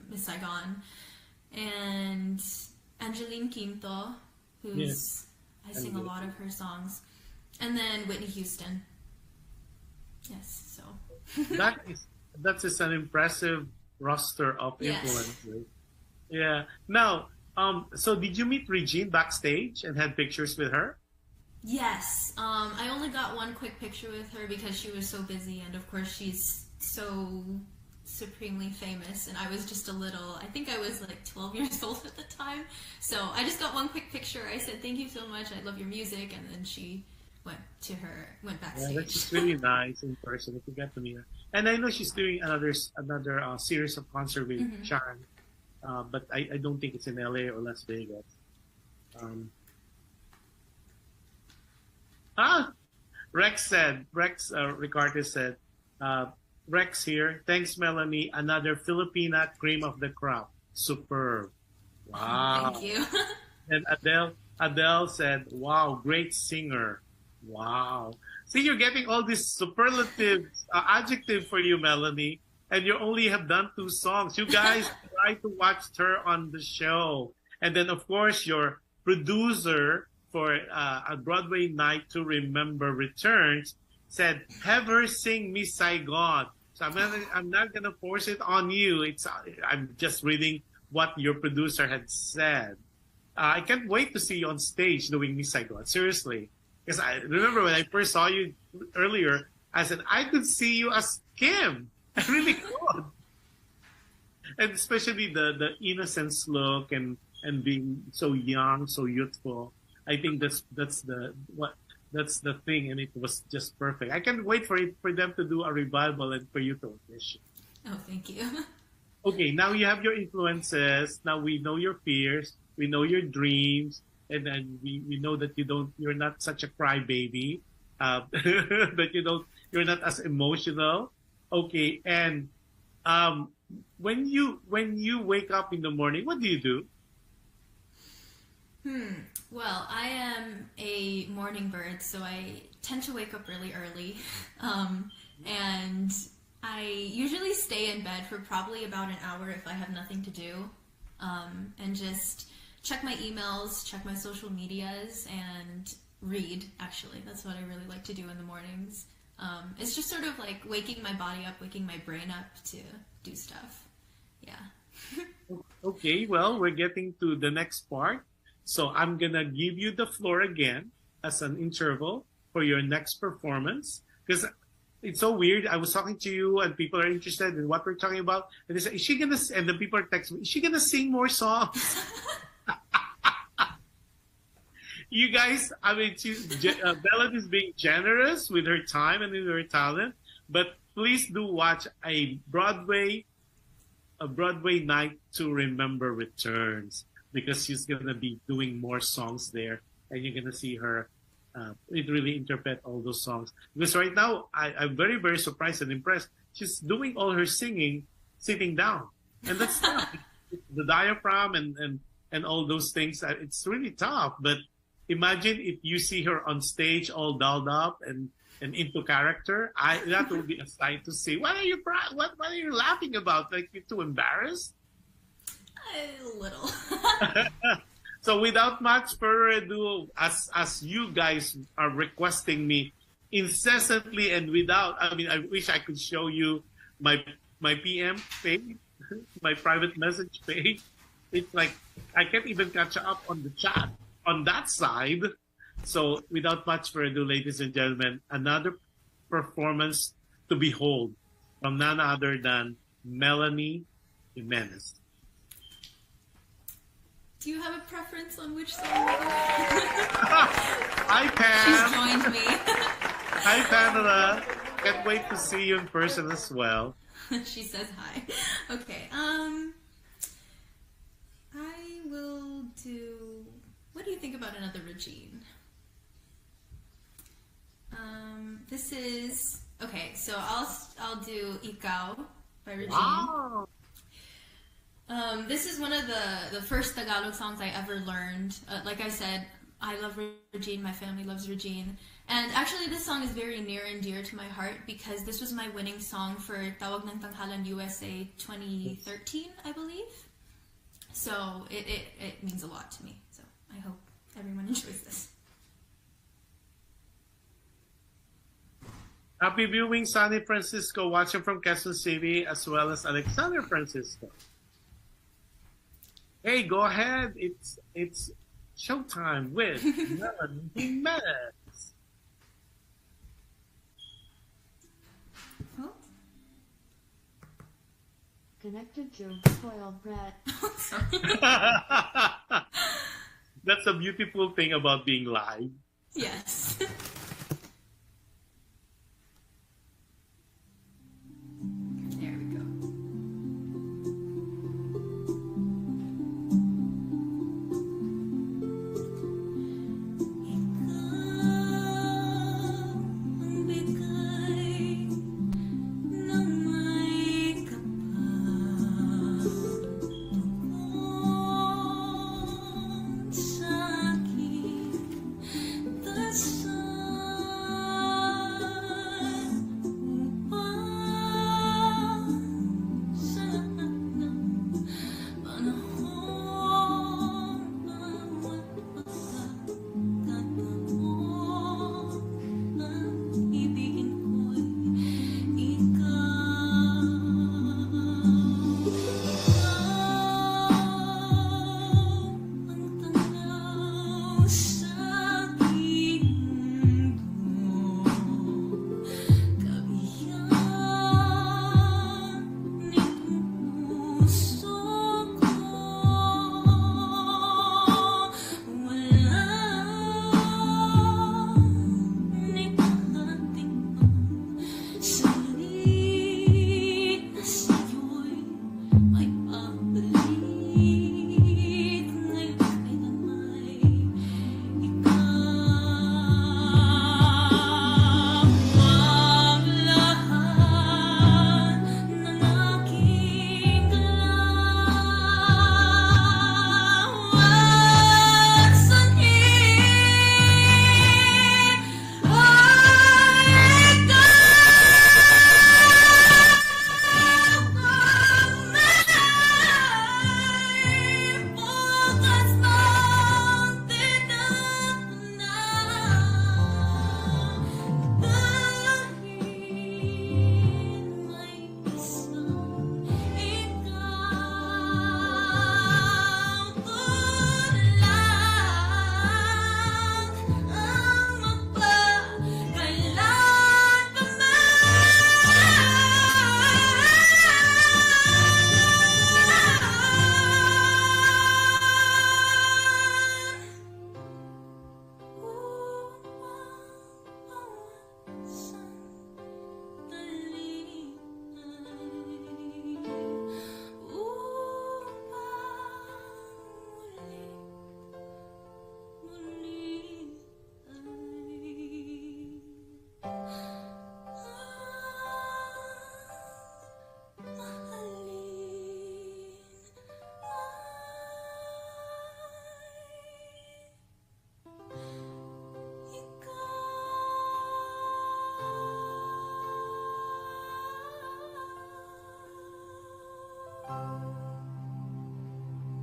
Miss Saigon, and Angeline Quinto, who's I sing a lot of her songs, and then Whitney Houston. Yes, so that's just an impressive roster of influences. Yeah. Now, so did you meet Regine backstage and had pictures with her? Yes. I only got one quick picture with her because she was so busy, and of course she's so supremely famous, and I was just a little, I think I was like 12 years old at the time. So I just got one quick picture. I said, thank you so much, I love your music, and then she went backstage. Yeah, that's just really nice in person if you get to meet her. And I know she's doing another series of concert with Chan, but I don't think it's in LA or Las Vegas. Rex Ricardo said, Rex here. Thanks, Melanie. Another Filipina cream of the crop. Superb. Wow. Thank you. And Adele said, wow, great singer. Wow. See, you're getting all these superlative adjective for you, Melanie, and you only have done 2 songs. You guys try to watch her on the show. And then, of course, your producer for a Broadway Night to Remember returns said, have her sing Miss Saigon. So I'm not gonna force it on you. I'm just reading what your producer had said. I can't wait to see you on stage doing Miss Saigon. Seriously, because I remember when I first saw you earlier, I said I could see you as Kim. I really could, and especially the innocence look and being so young, so youthful. I think that's the thing, and it was just perfect. I can't wait for them to do a revival and for you to audition. Oh, thank you. Okay, now you have your influences. Now we know your fears. We know your dreams, and then we know that you're not such a crybaby. That you're not as emotional. Okay, and when you wake up in the morning, what do you do? Well, I am a morning bird, so I tend to wake up really early. And I usually stay in bed for probably about an hour if I have nothing to do. And just check my emails, check my social medias, and read, actually. That's what I really like to do in the mornings. It's just sort of like waking my body up, waking my brain up to do stuff. Yeah. Okay, well, we're getting to the next part. So I'm going to give you the floor again as an interval for your next performance. Because it's so weird. I was talking to you and people are interested in what we're talking about. And they say, is she going to, and the people are texting me, is she going to sing more songs? You guys, I mean, Bella is being generous with her time and with her talent. But please do watch a Broadway Night to Remember returns, because she's going to be doing more songs there, and you're going to see her really interpret all those songs. Because right now, I'm very, very surprised and impressed. She's doing all her singing sitting down. And that's tough. The diaphragm and all those things, it's really tough. But imagine if you see her on stage all dolled up and into character. That would be a sight to see. What are you laughing about? Like, you're too embarrassed? A little. So without much further ado, as you guys are requesting me incessantly and I wish I could show you my PM page, my private message page. It's like I can't even catch up on the chat on that side. So without much further ado, ladies and gentlemen, another performance to behold from none other than Melanie Jimenez. Do you have a preference on which song? Hi, Pam. She's joined me. Hi, Pamela. Can't wait to see you in person as well. She says hi. Okay. I will do. What do you think about another Regine? This is okay. So I'll do Ikaw by Regine. Wow. This is one of the first Tagalog songs I ever learned. Like I said, I love Regine, my family loves Regine. And actually this song is very near and dear to my heart because this was my winning song for Tawag ng Tanghalan USA 2013, I believe. So it means a lot to me. So I hope everyone enjoys this. Happy viewing, Sunny Francisco, watching from Quezon City, as well as Alexander Francisco. Hey, go ahead. It's Showtime with MELANIE JIMENEZ. Oh. Connected to spoiled brat. That's a beautiful thing about being live. Yes. There we go.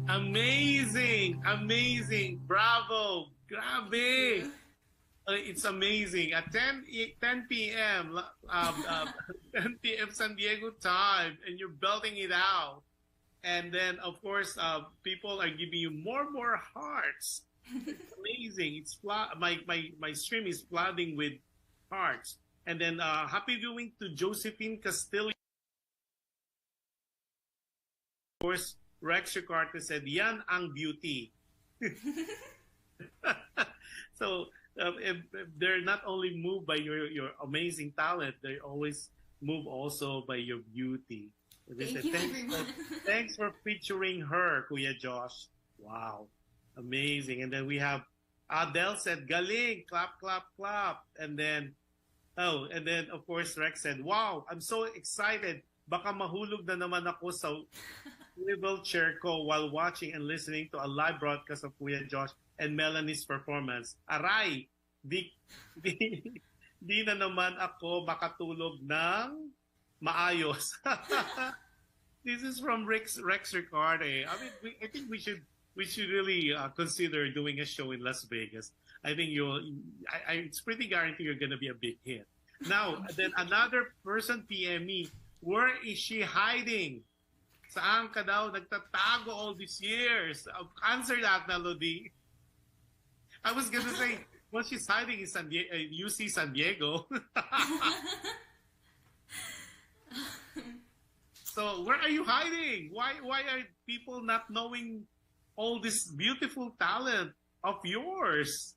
Amazing! Amazing! Bravo! Grabe! It's amazing. At 10 p.m., 10 p.m. San Diego time, and you're belting it out. And then, of course, people are giving you more hearts. It's amazing. It's my stream is flooding with hearts. And then, happy viewing to Josephine Castillo. Of course, Rex Ricardo said, "Yan ang beauty." So if they're not only moved by your amazing talent, they always move also by your beauty. Thank you, everyone. Thanks for featuring her, Kuya Josh. Wow, amazing. And then we have Adele said, "Galing, clap, clap, clap." And then, of course, Rex said, "Wow, I'm so excited. Baka mahulog na naman ako sa swivel chair ko while watching and listening to a live broadcast of Kuya Josh and Melanie's performance. Aray, di na naman ako makatulog ng maayos." This is from Rex Ricardo. I mean, I think we should really consider doing a show in Las Vegas. I think it's pretty guaranteed you're going to be a big hit. Now, then another person PM me, where is she hiding? Saan ka daw nagtatago all these years? Answer that na, Lodi. I was gonna say, well, she's hiding in UC San Diego. So where are you hiding? Why are people not knowing all this beautiful talent of yours?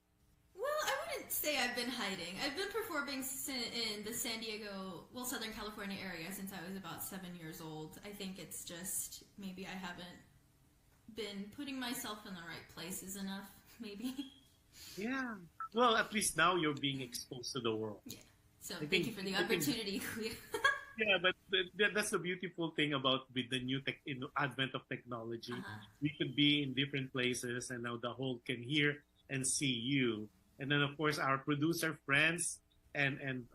Well, I wouldn't say I've been hiding. I've been performing in the San Diego, well, Southern California area since I was about 7 years old. I think it's just maybe I haven't been putting myself in the right places enough, maybe. Yeah. Well, at least now you're being exposed to the world. Yeah. So thank you for the opportunity. Yeah, but that's the beautiful thing about with the new advent of technology. We could be in different places, and now the whole can hear and see you. And then, of course, our producer friends and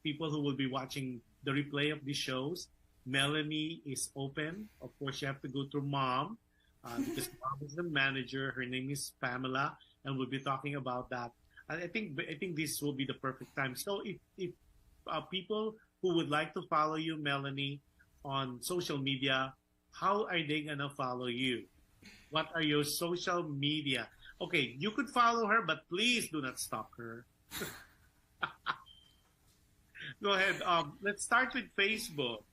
people who will be watching the replay of these shows. Melanie is open. Of course, you have to go through Mom because Mom is the manager. Her name is Pamela, and we'll be talking about that. I think this will be the perfect time. So if people who would like to follow you, Melanie, on social media, how are they gonna follow you? What are your social media? Okay, you could follow her, but please do not stalk her. Go ahead. Let's start with Facebook.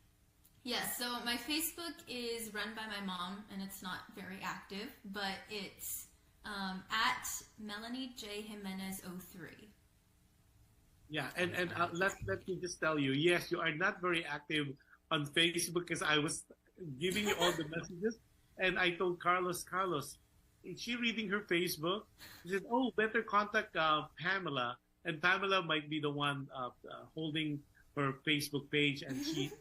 Yes, so my Facebook is run by my mom, and it's not very active, but it's at Melanie J. Jimenez 03. Yeah, and let me just tell you, yes, you are not very active on Facebook because I was giving you all the messages, and I told Carlos, is she reading her Facebook? He said, oh, better contact Pamela, and Pamela might be the one holding her Facebook page, and she's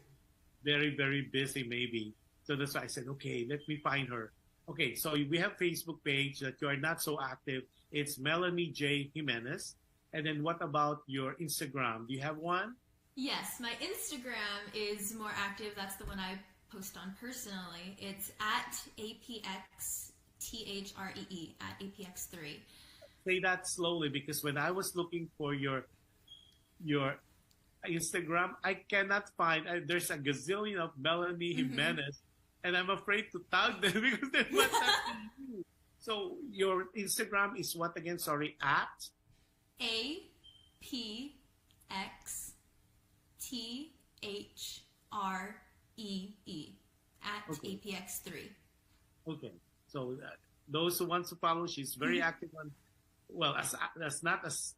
very, very busy maybe. So that's why I said, okay, let me find her. Okay, so we have Facebook page that you are not so active. It's Melanie J. Jimenez. And then what about your Instagram? Do you have one? Yes, my Instagram is more active. That's the one I post on personally. It's at APXTHREE, at APX3. Say that slowly because when I was looking for your Instagram, I cannot find, there's a gazillion of Melanie Jimenez, and I'm afraid to tag them because they're not tagging you. So your Instagram is what again? Sorry, at? APXTHREE, at APX3. Okay, so those who want to follow, she's very active on, well, as not as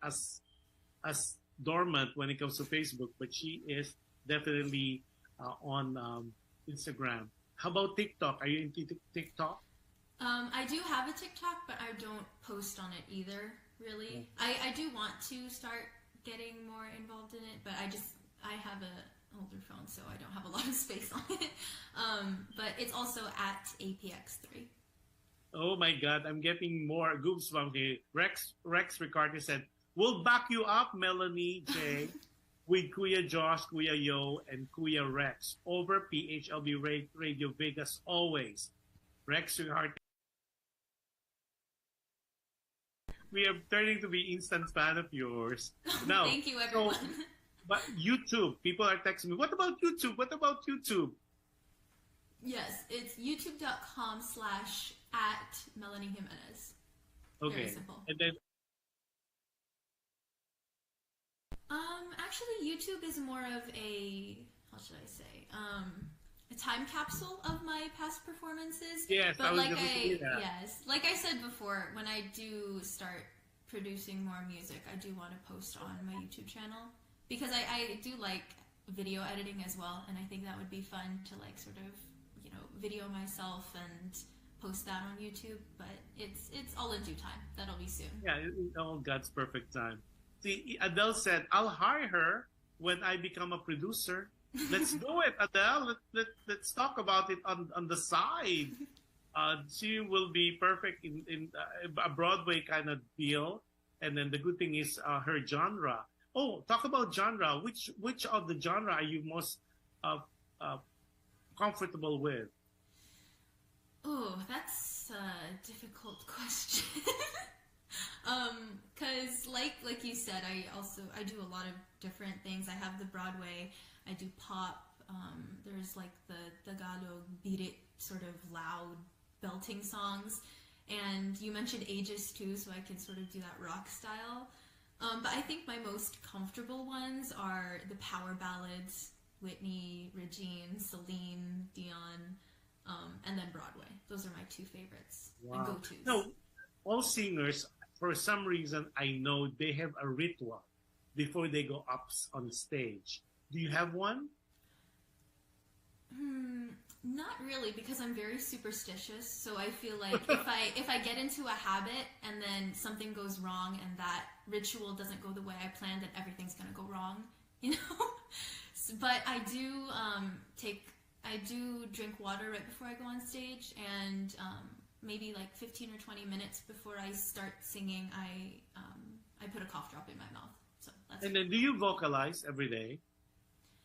dormant when it comes to Facebook, but she is definitely on Instagram. How about TikTok? Are you into TikTok? I do have a TikTok, but I don't post on it either, really. Yeah. I do want to start getting more involved in it, but I have an older phone, so I don't have a lot of space on it. But it's also at APX3. Oh my God, I'm getting more goosebumps here. Rex Ricardo said, we'll back you up, Melanie J, with Kuya Josh, Kuya Yo, and Kuya Rex over PHLV Radio Vegas always. Rex Ricardo. We are turning to be instant fan of yours. Now, thank you, everyone. So, but YouTube, people are texting me, what about YouTube? What about YouTube? Yes, it's youtube.com/@Melanie Jimenez. Okay. Very simple. And then actually YouTube is more of a, how should I say, a time capsule of my past performances. Yes, but like I said before, when I do start producing more music, I do want to post on my YouTube channel because I do like video editing as well, and I think that would be fun to like sort of, you know, video myself and post that on YouTube. But it's all in due time. That'll be soon. Yeah, in all God's perfect time. See, Adele said, I'll hire her when I become a producer. Let's do it, Adele. Let's talk about it on the side. She will be perfect in a Broadway kind of deal. And then the good thing is her genre. Oh, talk about genre. Which of the genre are you most comfortable with? Oh, that's a difficult question. Cause like you said, I do a lot of different things. I have the Broadway, I do pop, there's like the Tagalog beat it sort of loud belting songs, And you mentioned ages too, so I can sort of do that rock style. But I think my most comfortable ones are the power ballads, Whitney, Regine, Celine, Dion, and then Broadway. Those are my two favorites and go-tos. No, all singers, for some reason, I know they have a ritual before they go up on stage. Do you have one? Not really, because I'm very superstitious. So I feel like if I get into a habit and then something goes wrong and that ritual doesn't go the way I planned, then everything's gonna go wrong, you know. But I do drink water right before I go on stage, and maybe like 15 or 20 minutes before I start singing, I put a cough drop in my mouth. So that's And then do you vocalize every day?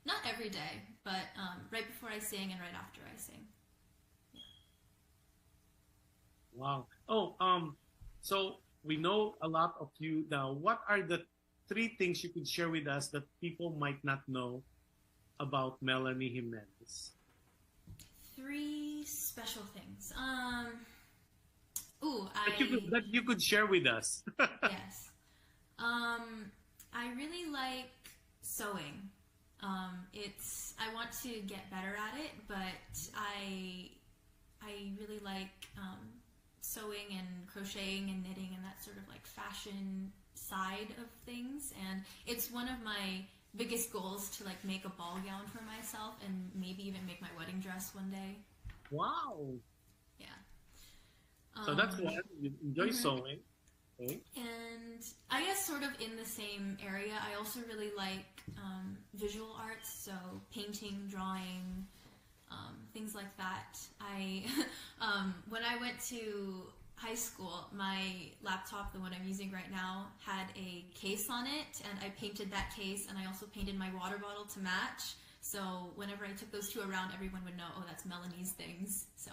Not every day, but right before I sing and right after I sing. Yeah. Wow. Oh, so we know a lot of you now. What are the 3 things you could share with us that people might not know about Melanie Jimenez? 3 special things. That you could share with us. Yes. I really like sewing. I want to get better at it, but I really like sewing and crocheting and knitting and that sort of like fashion side of things. And it's one of my biggest goals to like make a ball gown for myself and maybe even make my wedding dress one day. Wow. Yeah. So that's one. You enjoy sewing. Okay. And I guess sort of in the same area, I also really like visual arts, so painting, drawing, things like that. When I went to high school, my laptop, the one I'm using right now, had a case on it, and I painted that case, and I also painted my water bottle to match. So whenever I took those 2 around, everyone would know, oh, that's Melanie's things. So,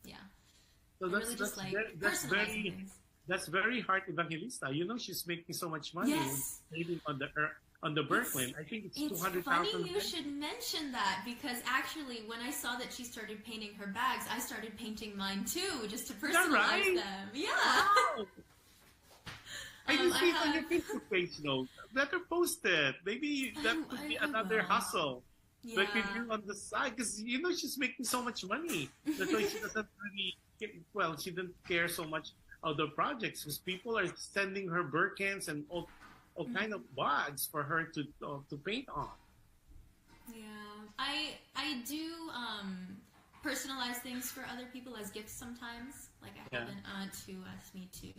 yeah. So that's very Heart Evangelista. You know, she's making so much money. Yes. Maybe on the Berkman. I think it's 200,000. It's funny you should mention that, because actually when I saw that she started painting her bags, I started painting mine too, just to personalize them. Yeah. Wow. I didn't see it on your Facebook page, though. Better post it. Maybe that could be another hustle. Yeah. That could do on the side, because you know she's making so much money. That's why she doesn't really. She didn't care so much other projects, because people are sending her Birkins and all kind of bags for her to paint on. Yeah, I do personalize things for other people as gifts sometimes. Like I have an aunt who asked me to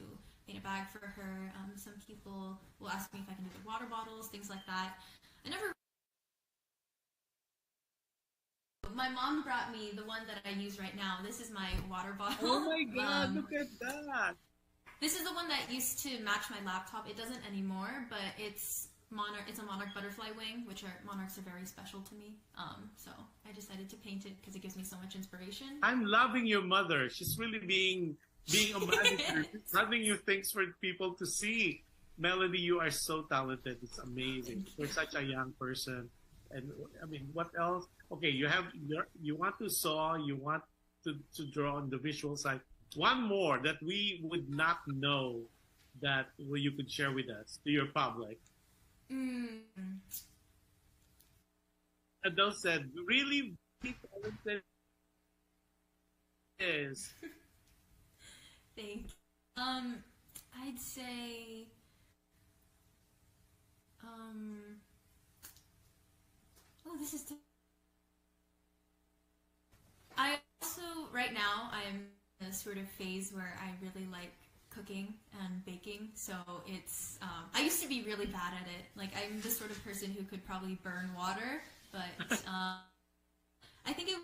paint a bag for her. Some people will ask me if I can do the water bottles, things like that. My mom brought me the one that I use right now. This is my water bottle. Oh my God, look at that. This is the one that used to match my laptop. It doesn't anymore, but it's a monarch butterfly wing, monarchs are very special to me. So I decided to paint it because it gives me so much inspiration. I'm loving your mother. She's really being a manager. She's having you things for people to see. Melanie, you are so talented. It's amazing. You're such a young person. And I mean, what else? Okay, you want to sew, you want to draw on the visual side. One more that we would not know that you could share with us to your public. Adele said, really talented is. Thank you. I'd say this is I also, right now, I'm in a sort of phase where I really like cooking and baking, so it's, I used to be really bad at it. Like, I'm the sort of person who could probably burn water, but I think it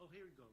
Oh, here we go.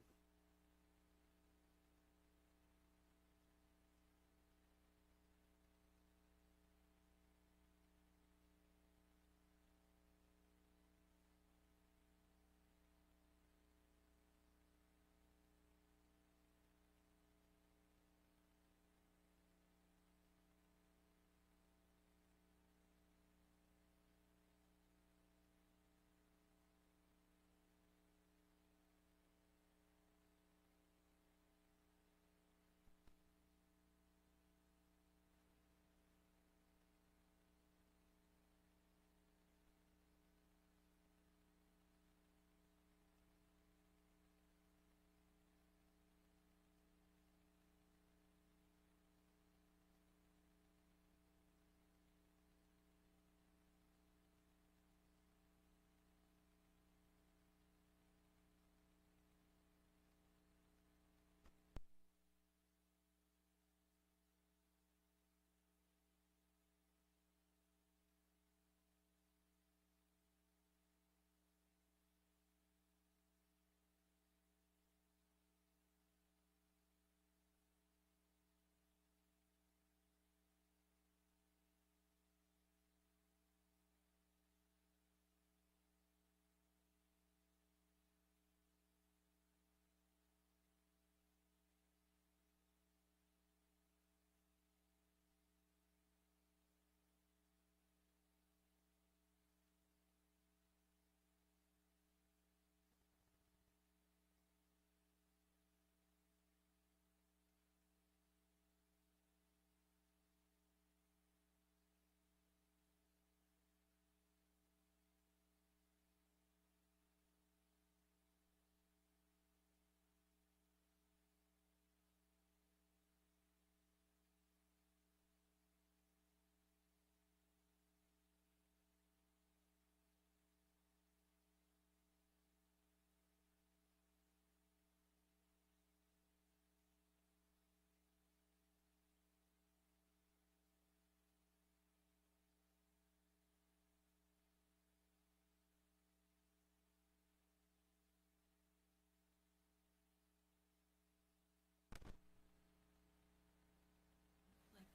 Like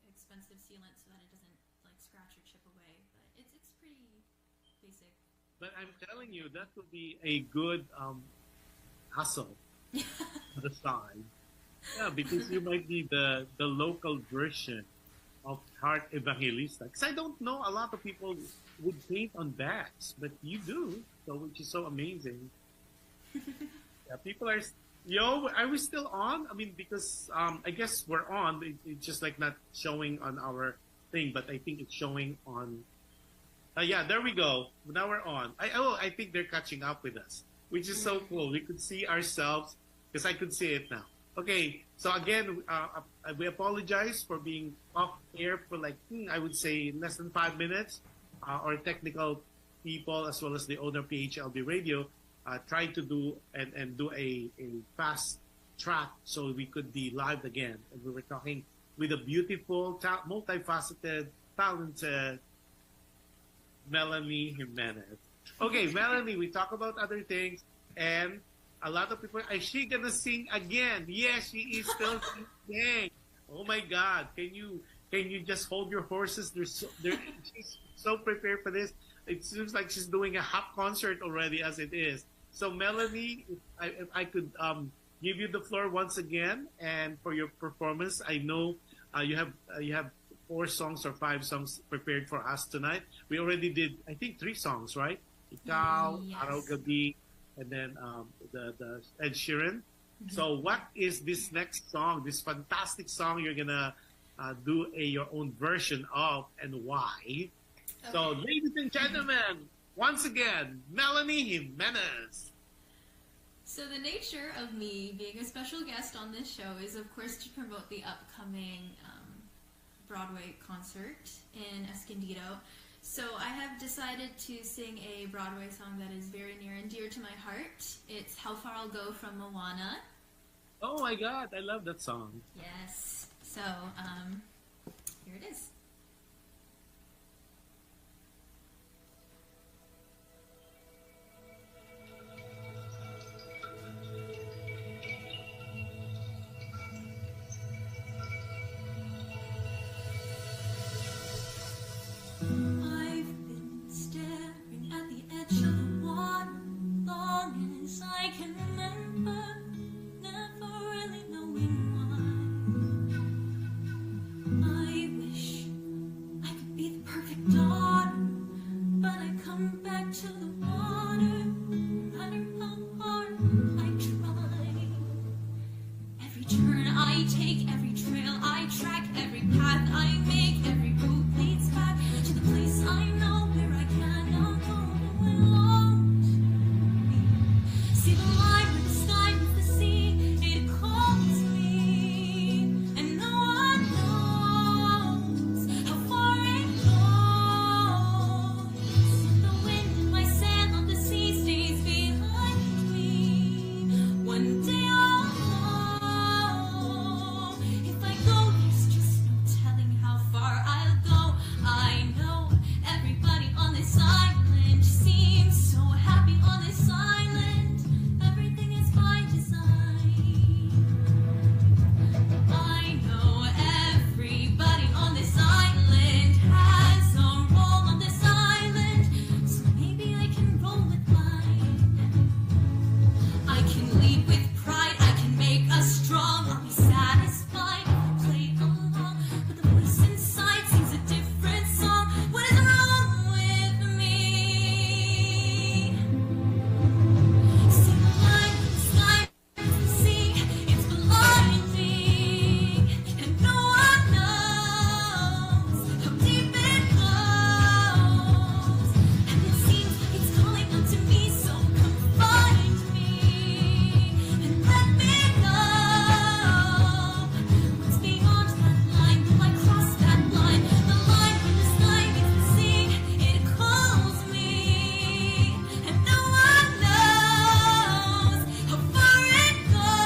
expensive sealant so that it doesn't like scratch or chip away. But it's pretty basic. But I'm telling you, that would be a good hustle on the side. Yeah, because you might be the local version of Heart Evangelista. Because I don't know a lot of people would paint on backs, but you do, so which is so amazing. Yeah, people are. Yo, are we still on? I mean, because I guess we're on. It's just like not showing on our thing, but I think it's showing on. Yeah, there we go. Now we're on. I think they're catching up with us, which is so cool. We could see ourselves because I could see it now. Okay, so again, we apologize for being off air for like I would say less than 5 minutes. Our technical people as well as the owner of PHLV Radio tried to do and do a fast track so we could be live again. And we were talking with a beautiful, multifaceted, talented Melanie Jimenez. Okay, Melanie, we talk about other things, and a lot of people, is she gonna sing again? Yes, she is still singing. Oh my God, can you just hold your horses? She's so prepared for this. It seems like she's doing a half concert already as it is. So Melanie, if I could give you the floor once again, and for your performance, I know you have 4 songs or 5 songs prepared for us tonight. We already did, I think, 3 songs, right? Ikaw, Yes. Araw Gabi, and then the Ed Sheeran. So what is this next song, this fantastic song you're gonna do your own version of, and why? So Okay. ladies and gentlemen, once again, Melanie Jimenez. So the nature of me being a special guest on this show is, of course, to promote the upcoming Broadway concert in Escondido. So I have decided to sing a Broadway song that is very near and dear to my heart. It's How Far I'll Go from Moana. Oh my God, I love that song. Yes. So here it is. path I make. Every road leads back to the place I know where I cannot go. No, I won't be. See the line where the sky meets the sea. It calls me, and no one knows how far it goes. The wind in my sail on the sea stays behind me. One day I'll know. If I go, there's just no telling how far I'll go. I know everybody on this island seems so happy on this island. Everything is by design. I know everybody on this island has a role on this island, so maybe I can roll with mine. I can lead with pride, I can make us strong. I'll be satisfied if I play along, but the voice inside sings a different song. What is wrong with me? See the line with the sky meets the sea. It's blinding, and no one knows how deep it goes. And it seems like it's calling out to me, so come find me and let me know what's beyond that line. Will I cross that line? The line where the sky meets the sea. It calls me, and no one knows how far it goes.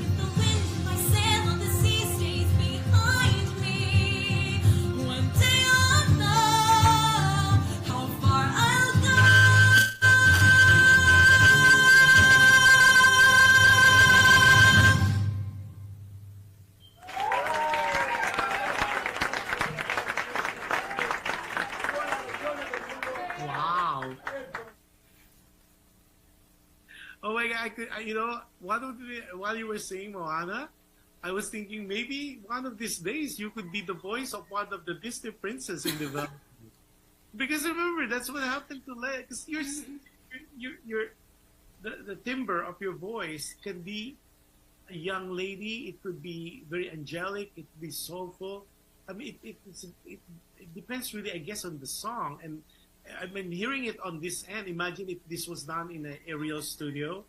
If the wind in my sail on the sea stays behind me, one day I'll know how far I'll go. Wow. Oh my God! You know, while you were saying Moana, I was thinking maybe one of these days you could be the voice of one of the Disney princess in development. Because remember, that's what happened to Leia. Because the timbre of your voice can be a young lady. It could be very angelic. It could be soulful. I mean, it depends really, I guess, on the song. And I've been hearing it on this end. Imagine if this was done in an aerial studio.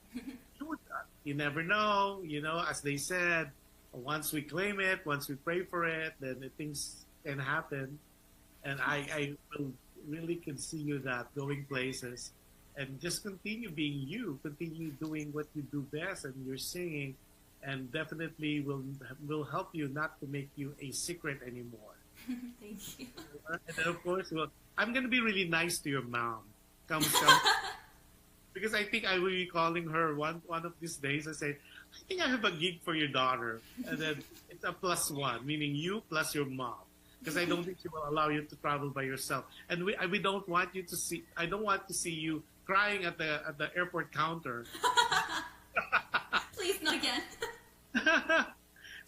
You never know. You know, as they said, once we claim it, once we pray for it, then the things can happen. And I will really can see you that going places and just continue being you, continue doing what you do best, and you're singing, and definitely will help you not to make you a secret anymore. Thank you. And then of course, well, I'm gonna be really nice to your mom. Come. Because I think I will be calling her one of these days. I say, I think I have a gig for your daughter, and then it's a +1, meaning you plus your mom. Because I don't think she will allow you to travel by yourself, and we don't want you to see. I don't want to see you crying at the airport counter. Please, not again.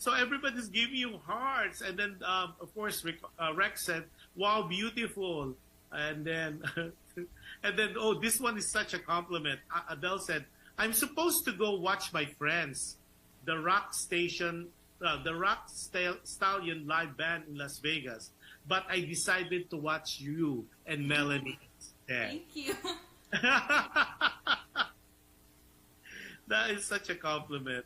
So everybody's giving you hearts, and then of course Rex said, "Wow, beautiful," and then and then oh, this one is such a compliment. Adele said, "I'm supposed to go watch my friends, the Rock Stallion live band in Las Vegas, but I decided to watch you and Melanie instead." Thank you. That is such a compliment.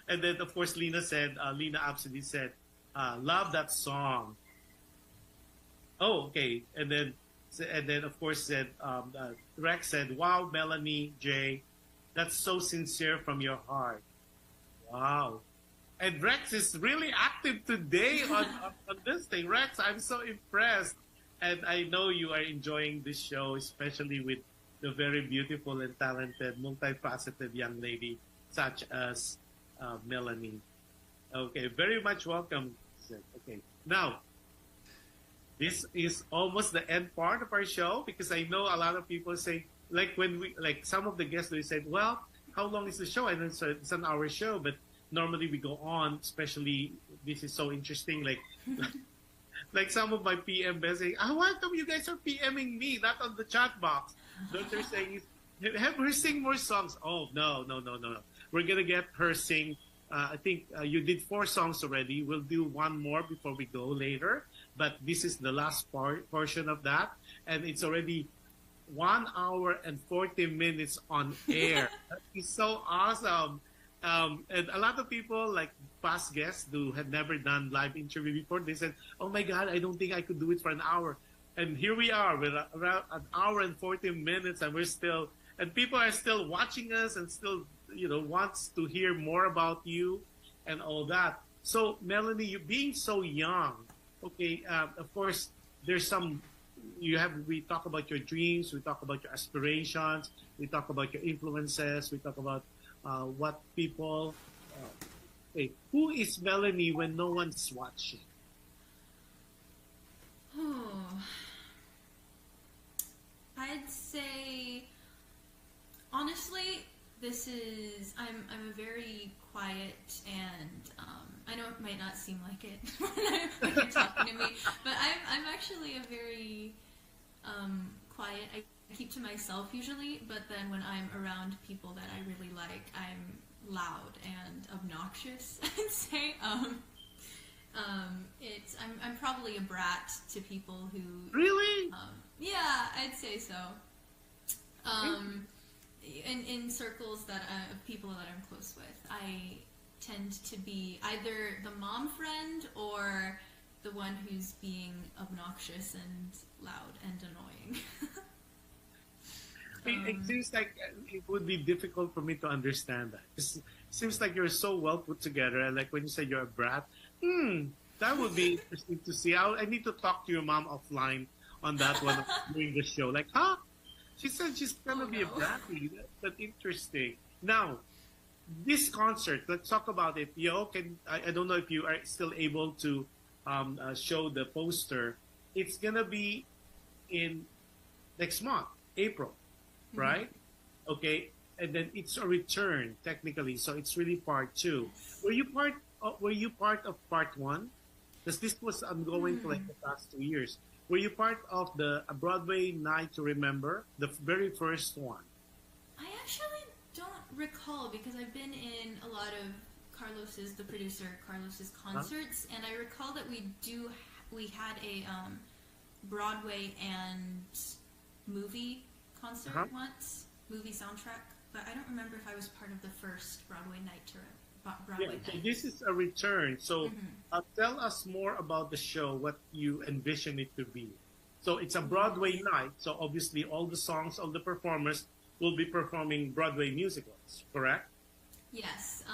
And then, of course, Lena absolutely said, love that song. Oh, okay. And then, of course, said, Rex said, wow, Melanie J, that's so sincere from your heart. Wow. And Rex is really active today on this thing. Rex, I'm so impressed. And I know you are enjoying this show, especially with the very beautiful and talented, multifaceted young lady such as Melanie. Okay, very much welcome. Okay, now, this is almost the end part of our show, because I know a lot of people say, like some of the guests, they said, well, how long is the show? And then so it's an hour show, but normally we go on, especially this is so interesting, like some of my PM saying, why come you guys are PMing me, not on the chat box? What they're saying is, have her sing more songs. Oh, no. we're gonna get her sing. I think you did 4 songs already. We'll do one more before we go later, but this is the last portion of that, and it's already 1 hour and 40 minutes on air. That is so awesome. And a lot of people, like past guests who had never done live interview before, they said, "Oh my God, I don't think I could do it for an hour." And here we are with around 1 hour and 40 minutes, and and people are still watching us and still, wants to hear more about you and all that. So, Melanie, you being so young, okay, of course, we talk about your dreams, we talk about your aspirations, we talk about your influences, we talk about what people, okay, who is Melanie when no one's watching? Oh, I'd say, honestly, I'm a very quiet, and I know it might not seem like it when you're talking to me, but I'm actually a very quiet. I keep to myself usually, but then when I'm around people that I really like, I'm loud and obnoxious, I'd say. I'm probably a brat to people who... Really? Yeah, I'd say so. In circles of people that I'm close with, I tend to be either the mom friend or the one who's being obnoxious and loud and annoying. It seems like it would be difficult for me to understand that. It seems like you're so well put together, and like when you said you're a brat, that would be interesting to see. I need to talk to your mom offline on that one during the show. Like, huh? She said she's gonna be a bratty. That's interesting. Now, this concert, let's talk about it. I don't know if you are still able to show the poster. It's gonna be in next month, April, right? Okay, and then it's a return technically, so it's really part 2. Were you part of part 1? Because this was ongoing for like the past 2 years. Were you part of the Broadway Night to Remember, the very first one? I actually don't recall, because I've been in a lot of the producer Carlos's concerts, and I recall that we had a Broadway and movie concert once, movie soundtrack, but I don't remember if I was part of the first Broadway Night to Broadway Night. So this is a return. So tell us more about the show, what you envision it to be. So it's a Broadway night. So obviously all the songs, all the performers will be performing Broadway musicals, correct? Yes.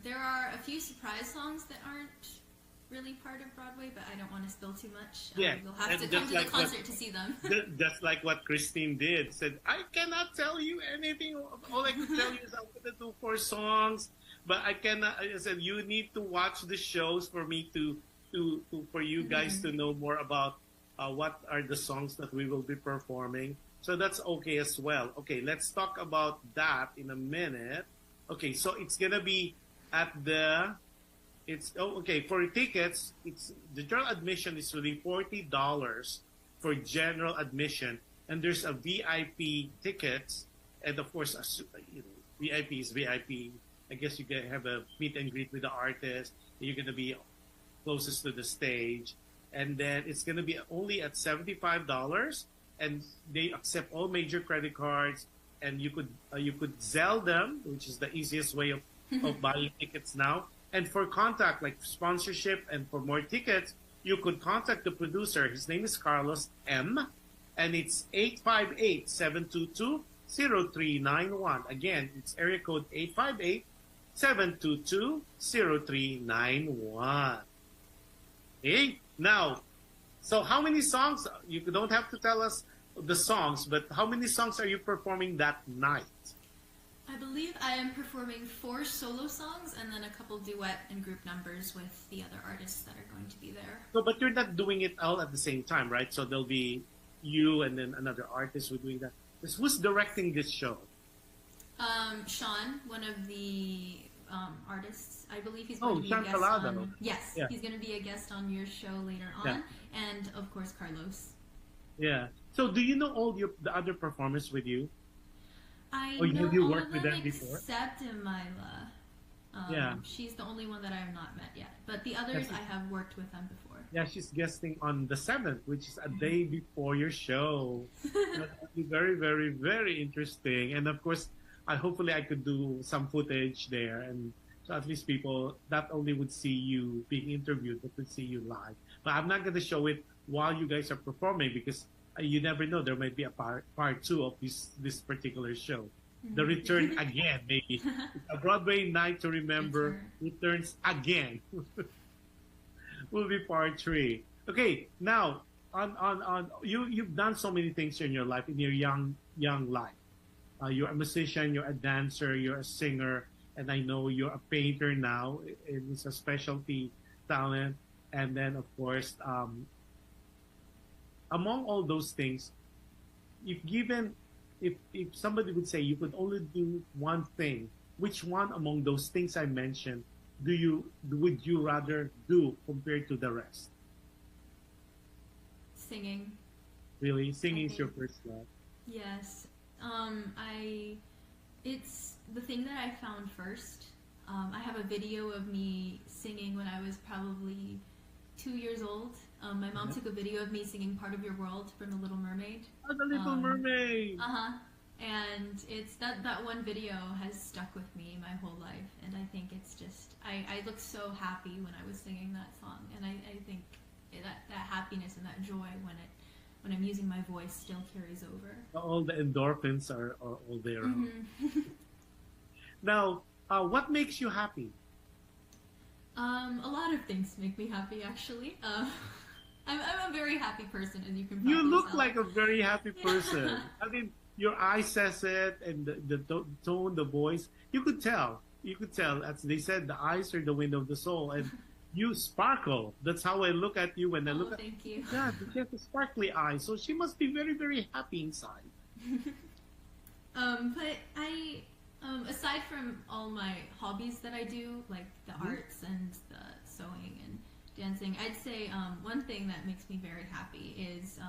There are a few surprise songs that aren't really part of Broadway, but I don't want to spill too much. Yeah. You'll have to come to the concert to see them. Just like what Christine did. Said, I cannot tell you anything. All I can tell you is I'm going to do 4 songs. But I cannot. I said you need to watch the shows for me for you guys to know more about what are the songs that we will be performing. So that's okay as well. Okay, let's talk about that in a minute. Okay, so it's gonna be at for tickets. The general admission is really $40 for general admission, and there's a VIP tickets, and of course, VIP is VIP. I guess you can have a meet and greet with the artist. You're going to be closest to the stage. And then it's going to be only at $75. And they accept all major credit cards. And you could Zelle them, which is the easiest way of buying tickets now. And for contact, like sponsorship and for more tickets, you could contact the producer. His name is Carlos M. And it's 858-722-0391. Again, it's area code 858-722-0391. Okay? Now, so how many songs? You don't have to tell us the songs, but how many songs are you performing that night? I believe I am performing 4 solo songs and then a couple duet and group numbers with the other artists that are going to be there. So, but you're not doing it all at the same time, right? So there'll be you and then another artist who's doing that. Who's directing this show? Sean, one of the artists. I believe he's going to be Sean a guest Calado. on... Yes, yeah. He's going to be a guest on your show later on. Yeah. And, of course, Carlos. Yeah. So do you know all the other performers with you? I Or know have you all worked of with them them before? except Mila. Yeah. She's the only one that I have not met yet. But the others, I have worked with them before. Yeah, she's guesting on the 7th, which is a day before your show. That'll be very, very, very interesting. And of course, hopefully I could do some footage there, and so at least people not only would see you being interviewed, but would see you live. But I'm not going to show it while you guys are performing because you never know. There might be a part 2 of this particular show. The return again, maybe. It's a Broadway night to remember. Returns again. Will be part 3. Okay, now on you've done so many things in your life, in your young life. You're a musician, you're a dancer, you're a singer, and I know you're a painter now. It's a specialty talent. And then of course, among all those things, if somebody would say you could only do one thing, which one among those things I mentioned would you rather do compared to the rest? Singing. Really? Singing is your first love? Yes. It's the thing that I found first. I have a video of me singing when I was probably 2 years old. My mom took a video of me singing Part of Your World from The Little Mermaid. Oh, The Little Mermaid! And it's that one video has stuck with me my whole life. And I think it's just, I look so happy when I was singing that song. And I think that happiness and that joy when I'm using my voice still carries over. All the endorphins are all there. Now, what makes you happy? A lot of things make me happy, actually. I'm a very happy person, as you can probably You look tell. like a very happy person. I mean, your eye says it, and the tone, the voice. You could tell. As they said, the eyes are the window of the soul, and you sparkle. That's how I look at you when I look at you. Thank you. Yeah, she has a sparkly eye, so she must be very, very happy inside. But I, aside from all my hobbies that I do, like the arts and the sewing and dancing, I'd say one thing that makes me very happy is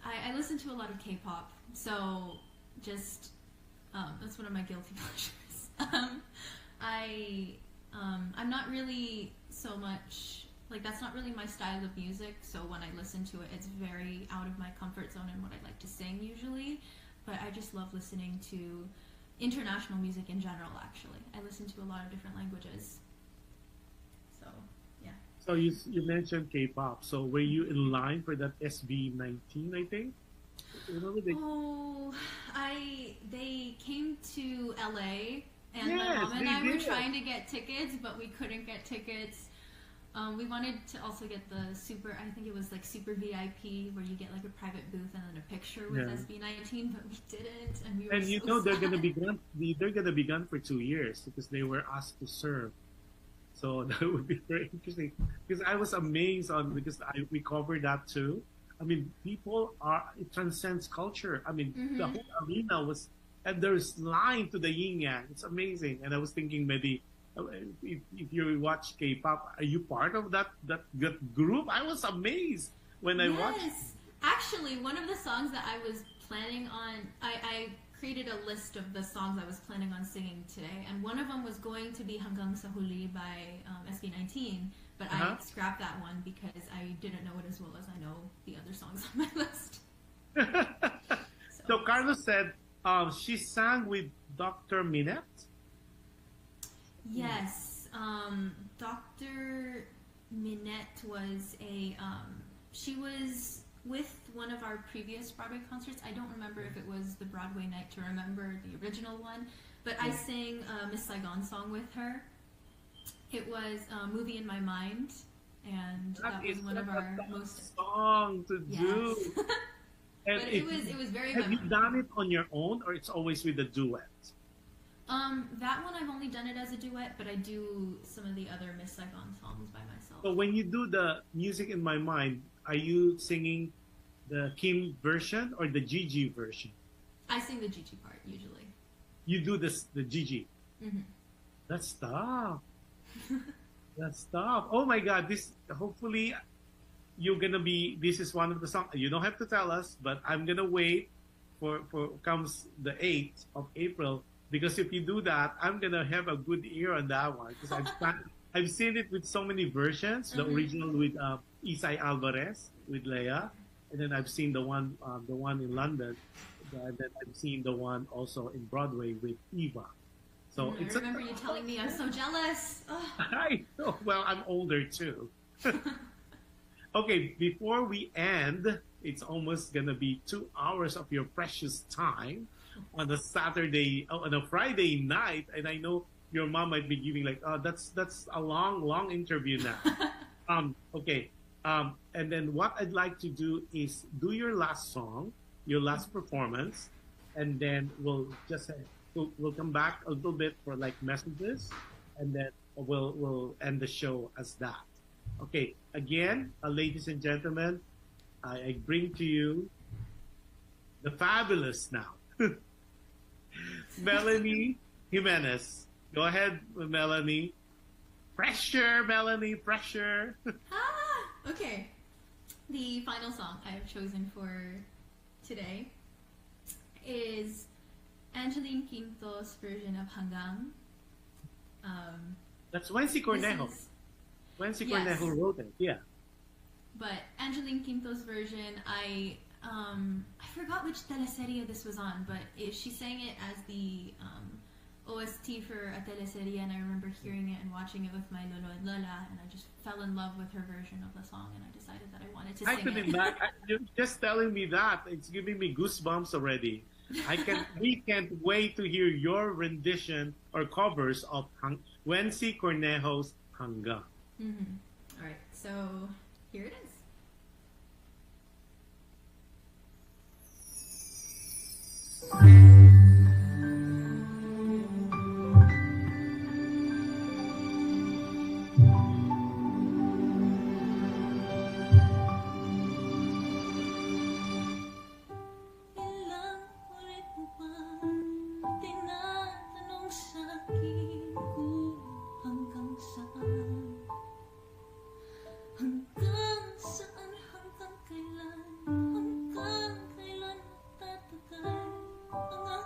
I listen to a lot of K-pop, so just that's one of my guilty pleasures. I'm not really so much, like, that's not really my style of music, so when I listen to it, it's very out of my comfort zone and what I like to sing usually, but I just love listening to international music in general, actually. I listen to a lot of different languages, so, yeah. So you mentioned K-pop. So were you in line for that SB19, I think? Remember they came to LA, and Yes, my mom and they I were did. trying to get tickets, but we couldn't get tickets. We wanted to also get the I think it was like super VIP, where you get like a private booth and then a picture with SB19, but we didn't, and we were And you so know they're sad. gonna be gone. They're gonna be gone for 2 years because they were asked to serve. So that would be very interesting. Because I was amazed we covered that too. I mean, it transcends culture. I mean, the whole arena was, and there's line to the yin yang. It's amazing. And I was thinking maybe if you watch K-pop, are you part of that group? I was amazed when I watched. Yes, actually, one of the songs that I was planning on, I created a list of the songs I was planning on singing today, and one of them was going to be Hanggang sa Huli by SB19, but I scrapped that one because I didn't know it as well as I know the other songs on my list. So Carlos said she sang with Dr. Minette? Yes, Dr. Minette was she was with one of our previous Broadway concerts. I don't remember if it was the Broadway Night to Remember, the original one, but I sang a Miss Saigon song with her. It was Movie in My Mind, and that was one of our most song to do. But it was very Have memorable. you done it on your own, or it's always with a duet? That one I've only done it as a duet, but I do some of the other Miss Saigon songs by myself. So when you do the Music in My Mind, are you singing the Kim version or the Gigi version? I sing the Gigi part usually. You do the Gigi. Mm-hmm. That's tough. That's tough. Oh my God! Hopefully you're gonna be. This is one of the songs. You don't have to tell us, but I'm gonna wait for comes the 8th of April, because if you do that, I'm gonna have a good ear on that one, because I've seen it with so many versions. The original with Isai Alvarez with Leia, and then I've seen the one in London, and then I've seen the one also in Broadway with Eva. So I remember you telling me. I'm so jealous. Oh. I know. Well, I'm older too. Okay, before we end, it's almost gonna be 2 hours of your precious time on a on a Friday night, and I know your mom might be giving like, oh, that's a long interview now. Okay, and then what I'd like to do is do your last song, your last performance, and then we'll come back a little bit for like messages, and then we'll end the show as that. Okay, again, ladies and gentlemen, I bring to you the fabulous now, Melanie Jimenez. Go ahead, Melanie. Pressure, Melanie, pressure. Okay. The final song I have chosen for today is Angeline Quinto's version of Hanggang. That's Wency Cornejo. Wency Cornejo wrote it, yeah. But Angeline Quinto's version, I forgot which teleserie this was on, but she sang it as the OST for a teleserie, and I remember hearing it and watching it with my lolo and lola, and I just fell in love with her version of the song, and I decided that I wanted to sing it. You're just telling me that, it's giving me goosebumps already. We can't wait to hear your rendition or covers of Wency Cornejo's Hanggang. All right, so here it is. Hanggang kailan tatagay ang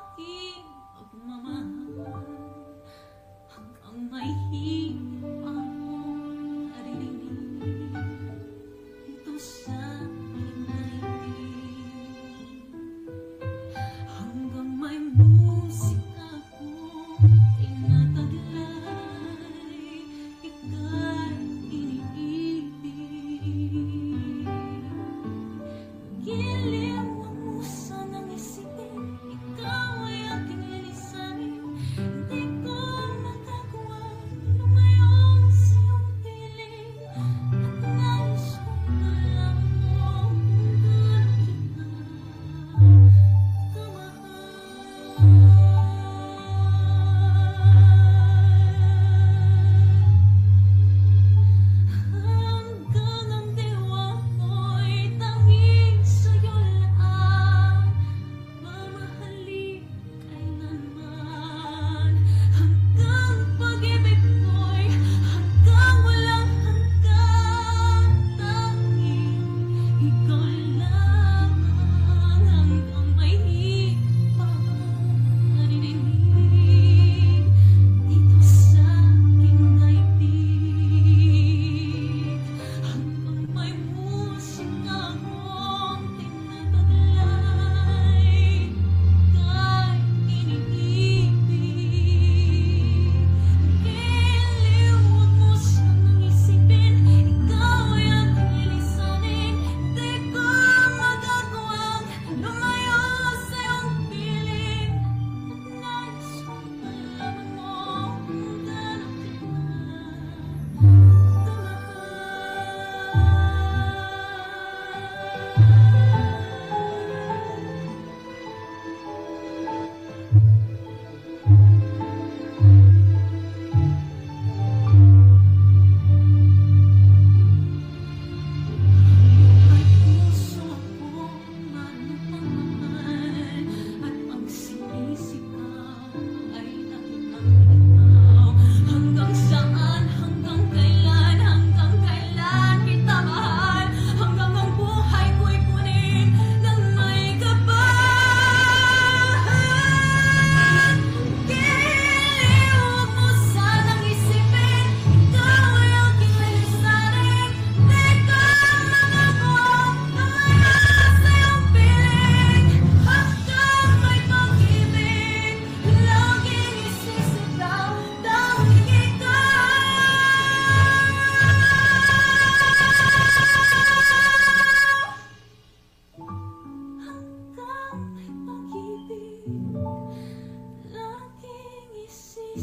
Oh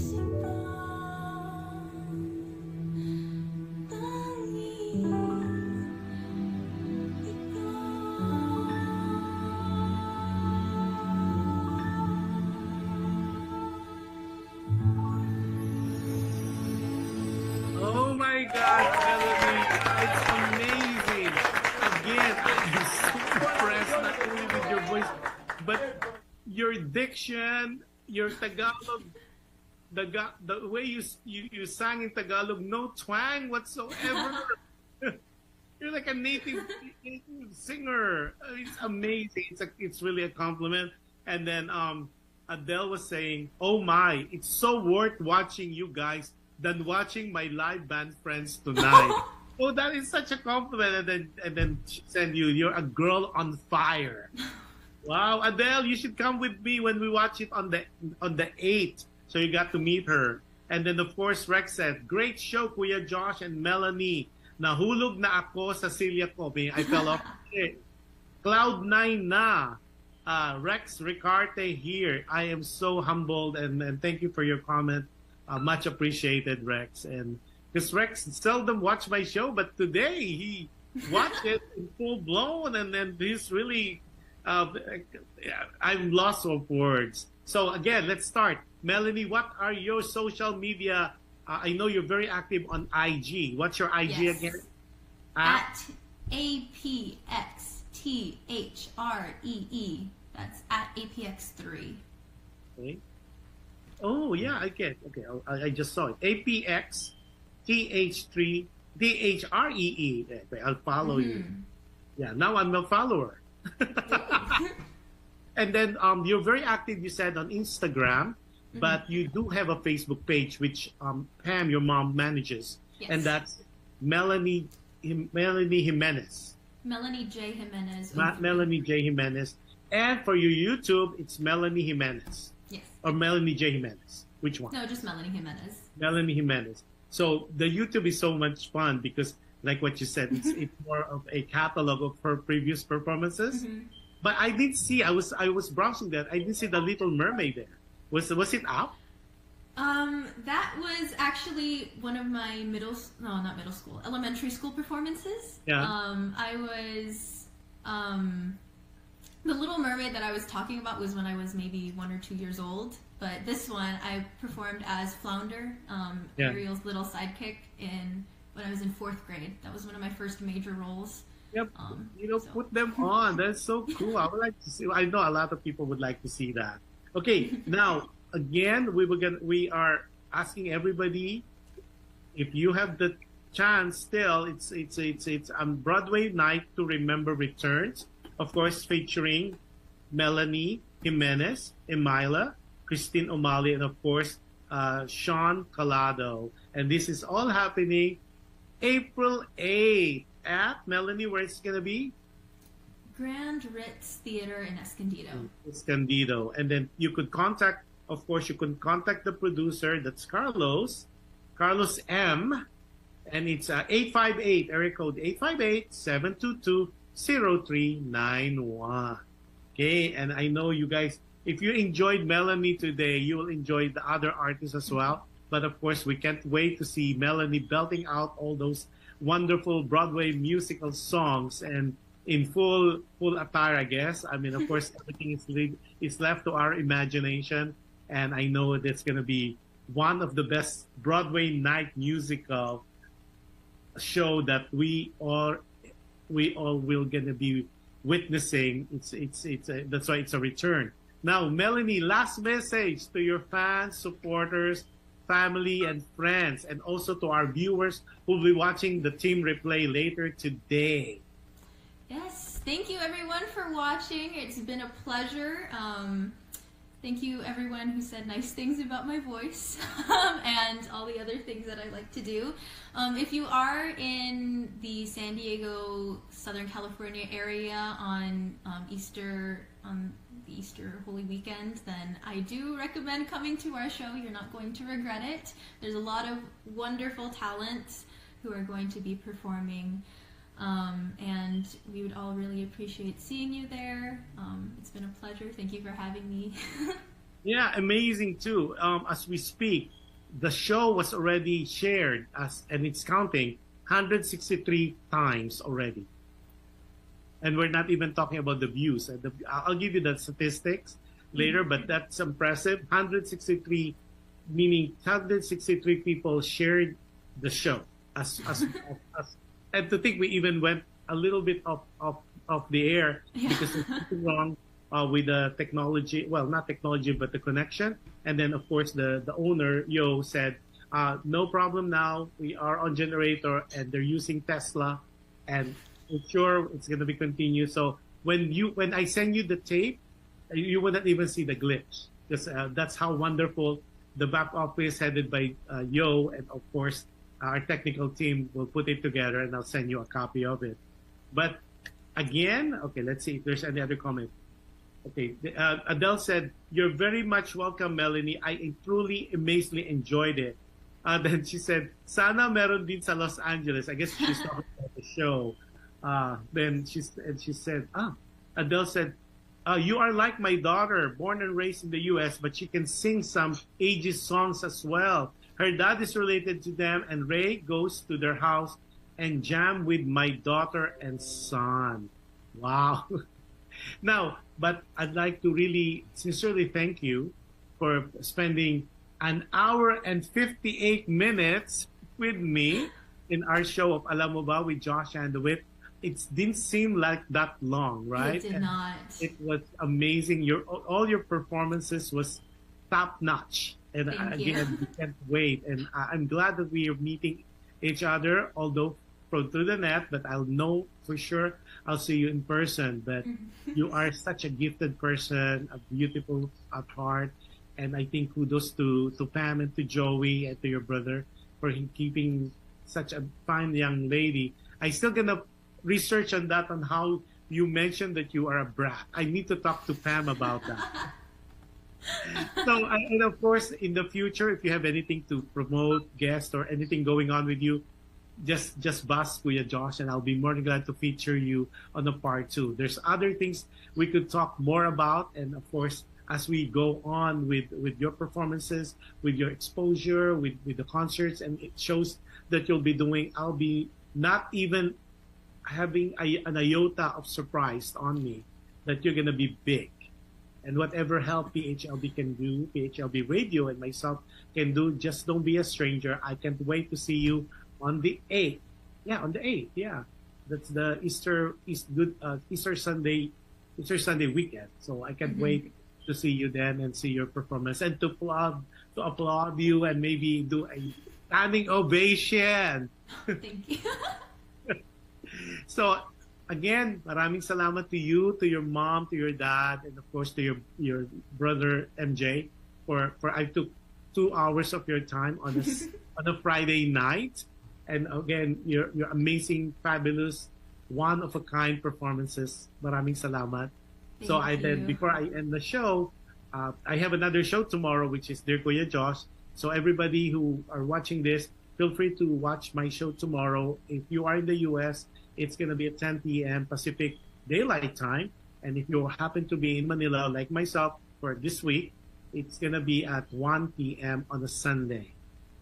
my God, Melanie, it's amazing. Again, I'm so impressed not only with your voice, but your diction, your Tagalog, the way you sang in Tagalog, no twang whatsoever. You're like a native singer. It's amazing. It's really a compliment. And then Adele was saying, "Oh my, it's so worth watching you guys than watching my live band friends tonight." Oh, that is such a compliment. And then she said, "You're a girl on fire." Wow, Adele, you should come with me when we watch it on the 8th. So you got to meet her. And then of course Rex said, "Great show, Kuya Josh and Melanie. Nahulog na ako sa silya ko." I fell off. Cloud 9 na. Rex Ricarte here. I am so humbled and thank you for your comment. Much appreciated, Rex. And because Rex seldom watch my show, but today he watched it in full blown, and then he's really, I'm lost of words. So again, let's start. Melanie, what are your social media? I know you're very active on IG. What's your IG Yes. again? At APXTHREE. That's at APX3. Okay. Oh yeah, I get. Okay, I just saw it. APX TH3 DHREE. Okay, I'll follow you. Yeah, now I'm a follower. And then you're very active, you said, on Instagram, but you do have a Facebook page, which Pam, your mom, manages. Yes. And that's Melanie Jimenez. Melanie J. Jimenez. Melanie J. Jimenez. And for your YouTube, it's Melanie Jimenez. Yes. Or Melanie J. Jimenez. Which one? No, just Melanie Jimenez. Melanie Jimenez. So the YouTube is so much fun because, like what you said, it's more of a catalog of her previous performances. But I did see, I was browsing that, I did see the Little Mermaid there. Was it up? That was actually one of my elementary school performances. Yeah. I was, the Little Mermaid that I was talking about was when I was maybe 1 or 2 years old. But this one, I performed as Flounder, Ariel's little sidekick, when I was in 4th grade. That was one of my first major roles. Yep. Put them on. That's so cool. I would like to see. I know a lot of people would like to see that. Okay, now again, we are asking everybody if you have the chance. Still, it's Broadway Night to Remember returns. Of course, featuring Melanie Jimenez, Emila, Christine O'Malley, and of course, Sean Collado. And this is all happening April 8th at Melanie, where it's going to be? Grand Ritz Theater in Escondido. Escondido. And then you could contact the producer, that's Carlos M. And it's 858, area code 858-722-0391. Okay, and I know you guys, if you enjoyed Melanie today, you will enjoy the other artists as well. But of course, we can't wait to see Melanie belting out all those wonderful Broadway musical songs and in full attire, I guess. I mean, of course, everything is left to our imagination. And I know that's going to be one of the best Broadway night musical show that we all will going to be witnessing. That's why it's a return. Now, Melanie, last message to your fans, supporters, family, and friends, and also to our viewers who will be watching the team replay later today. Yes, thank you everyone for watching. It's been a pleasure. Thank you everyone who said nice things about my voice and all the other things that I like to do. If you are in the San Diego, Southern California area on the Easter Holy Weekend, then I do recommend coming to our show. You're not going to regret it. There's a lot of wonderful talent who are going to be performing. And we would all really appreciate seeing you there. It's been a pleasure. Thank you for having me. Yeah, amazing too. As we speak, the show was already shared and it's counting 163 times already. And we're not even talking about the views. I'll give you the statistics later, but that's impressive. 163, meaning 163 people shared the show. And to think we even went a little bit off the air because there's something wrong with the technology. Well, not technology, but the connection. And then, of course, the owner, Yo, said, no problem now. We are on generator and they're using Tesla. And it's sure it's going to be continued. So when I send you the tape, you wouldn't even see the glitch. Because that's how wonderful the back office headed by Yo, and of course, our technical team will put it together and I'll send you a copy of it. But again, okay, let's see if there's any other comment. Okay, Adele said, "You're very much welcome, Melanie. I truly, amazingly enjoyed it." Then she said, "Sana meron din sa Los Angeles." I guess she's talking about the show. Then she said, Adele said, "You are like my daughter, born and raised in the U.S., but she can sing some ages songs as well. Her dad is related to them, and Ray goes to their house and jam with my daughter and son." Wow. Now, but I'd like to really sincerely thank you for spending an hour and 58 minutes with me in our show of Alam Mo Ba with Jush Andowitt. It didn't seem like that long, right? It did not. It was amazing. All your performances was top notch. And Thank again, we can't wait. And I'm glad that we are meeting each other, although through the net, but I'll know for sure I'll see you in person. But you are such a gifted person, a beautiful at heart. And I think kudos to Pam and to Joey and to your brother for keeping such a fine young lady. I still gonna research on that, on how you mentioned that you are a brat. I need to talk to Pam about that. So, and of course, in the future, if you have anything to promote, guest, or anything going on with you, just buzz Kuya Josh, and I'll be more than glad to feature you on the part 2. There's other things we could talk more about, and of course, as we go on with your performances, with your exposure, with the concerts, and it shows that you'll be doing, I'll be not even having an iota of surprise on me that you're going to be big. And whatever help PHLV can do, PHLV Radio and myself can do, just don't be a stranger. I can't wait to see you on the 8th. Yeah, on the 8th. Yeah. That's the Easter Sunday weekend. So I can't wait to see you then and see your performance and to applaud you and maybe do a standing ovation. Thank you. So again, maraming salamat to you, to your mom, to your dad, and of course to your brother MJ for I took 2 hours of your time on a Friday night, and again your amazing, fabulous, one of a kind performances. Maraming salamat. Before I end the show, I have another show tomorrow, which is Dear Kuya Josh. So everybody who are watching this, feel free to watch my show tomorrow. If you are in the U.S., it's going to be at 10 p.m. Pacific Daylight Time. And if you happen to be in Manila, like myself, for this week, it's going to be at 1 p.m. on a Sunday.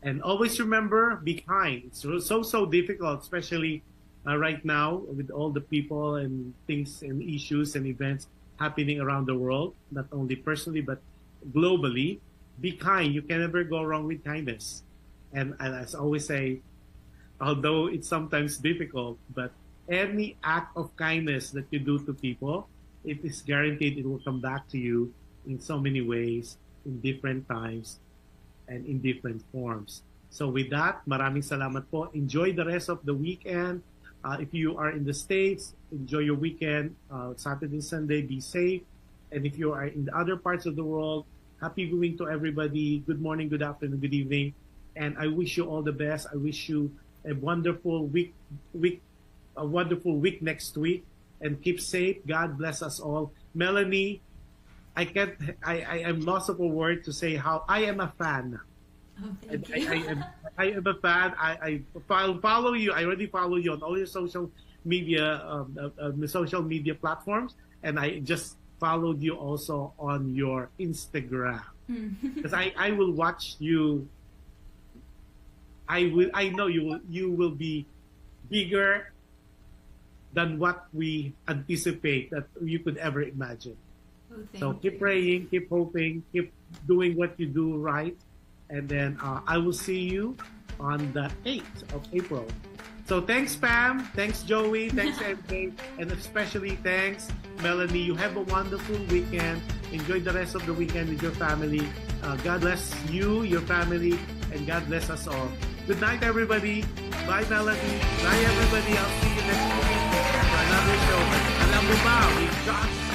And always remember, be kind. It's so difficult, especially right now with all the people and things and issues and events happening around the world, not only personally, but globally. Be kind. You can never go wrong with kindness. And as I always say, although it's sometimes difficult, but any act of kindness that you do to people, it is guaranteed it will come back to you in so many ways, in different times, and in different forms. So with that, maraming salamat po. Enjoy the rest of the weekend. If you are in the States, enjoy your weekend. Saturday, Sunday, be safe. And if you are in the other parts of the world, happy viewing to everybody. Good morning, good afternoon, good evening. And I wish you all the best. I wish you a wonderful week next week, and keep safe. God bless us all. Melanie, I am lost of a word to say how I am a fan. Oh, thank you. I am a fan. I follow you. I already follow you on all your social media platforms, and I just followed you also on your Instagram. Because I will watch you. I know you will be bigger than what we anticipate that you could ever imagine. Oh, So thank keep you. praying, keep hoping, keep doing what you do right. And then I will see you on the 8th of April. So thanks, Pam. Thanks, Joey. Thanks, MK. And especially thanks, Melanie. You have a wonderful weekend. Enjoy the rest of the weekend with your family. God bless you, your family, and God bless us all. Good night, everybody. Bye, Melanie. Bye, everybody. I'll see you next week for another show. Alam mo ba, with Jush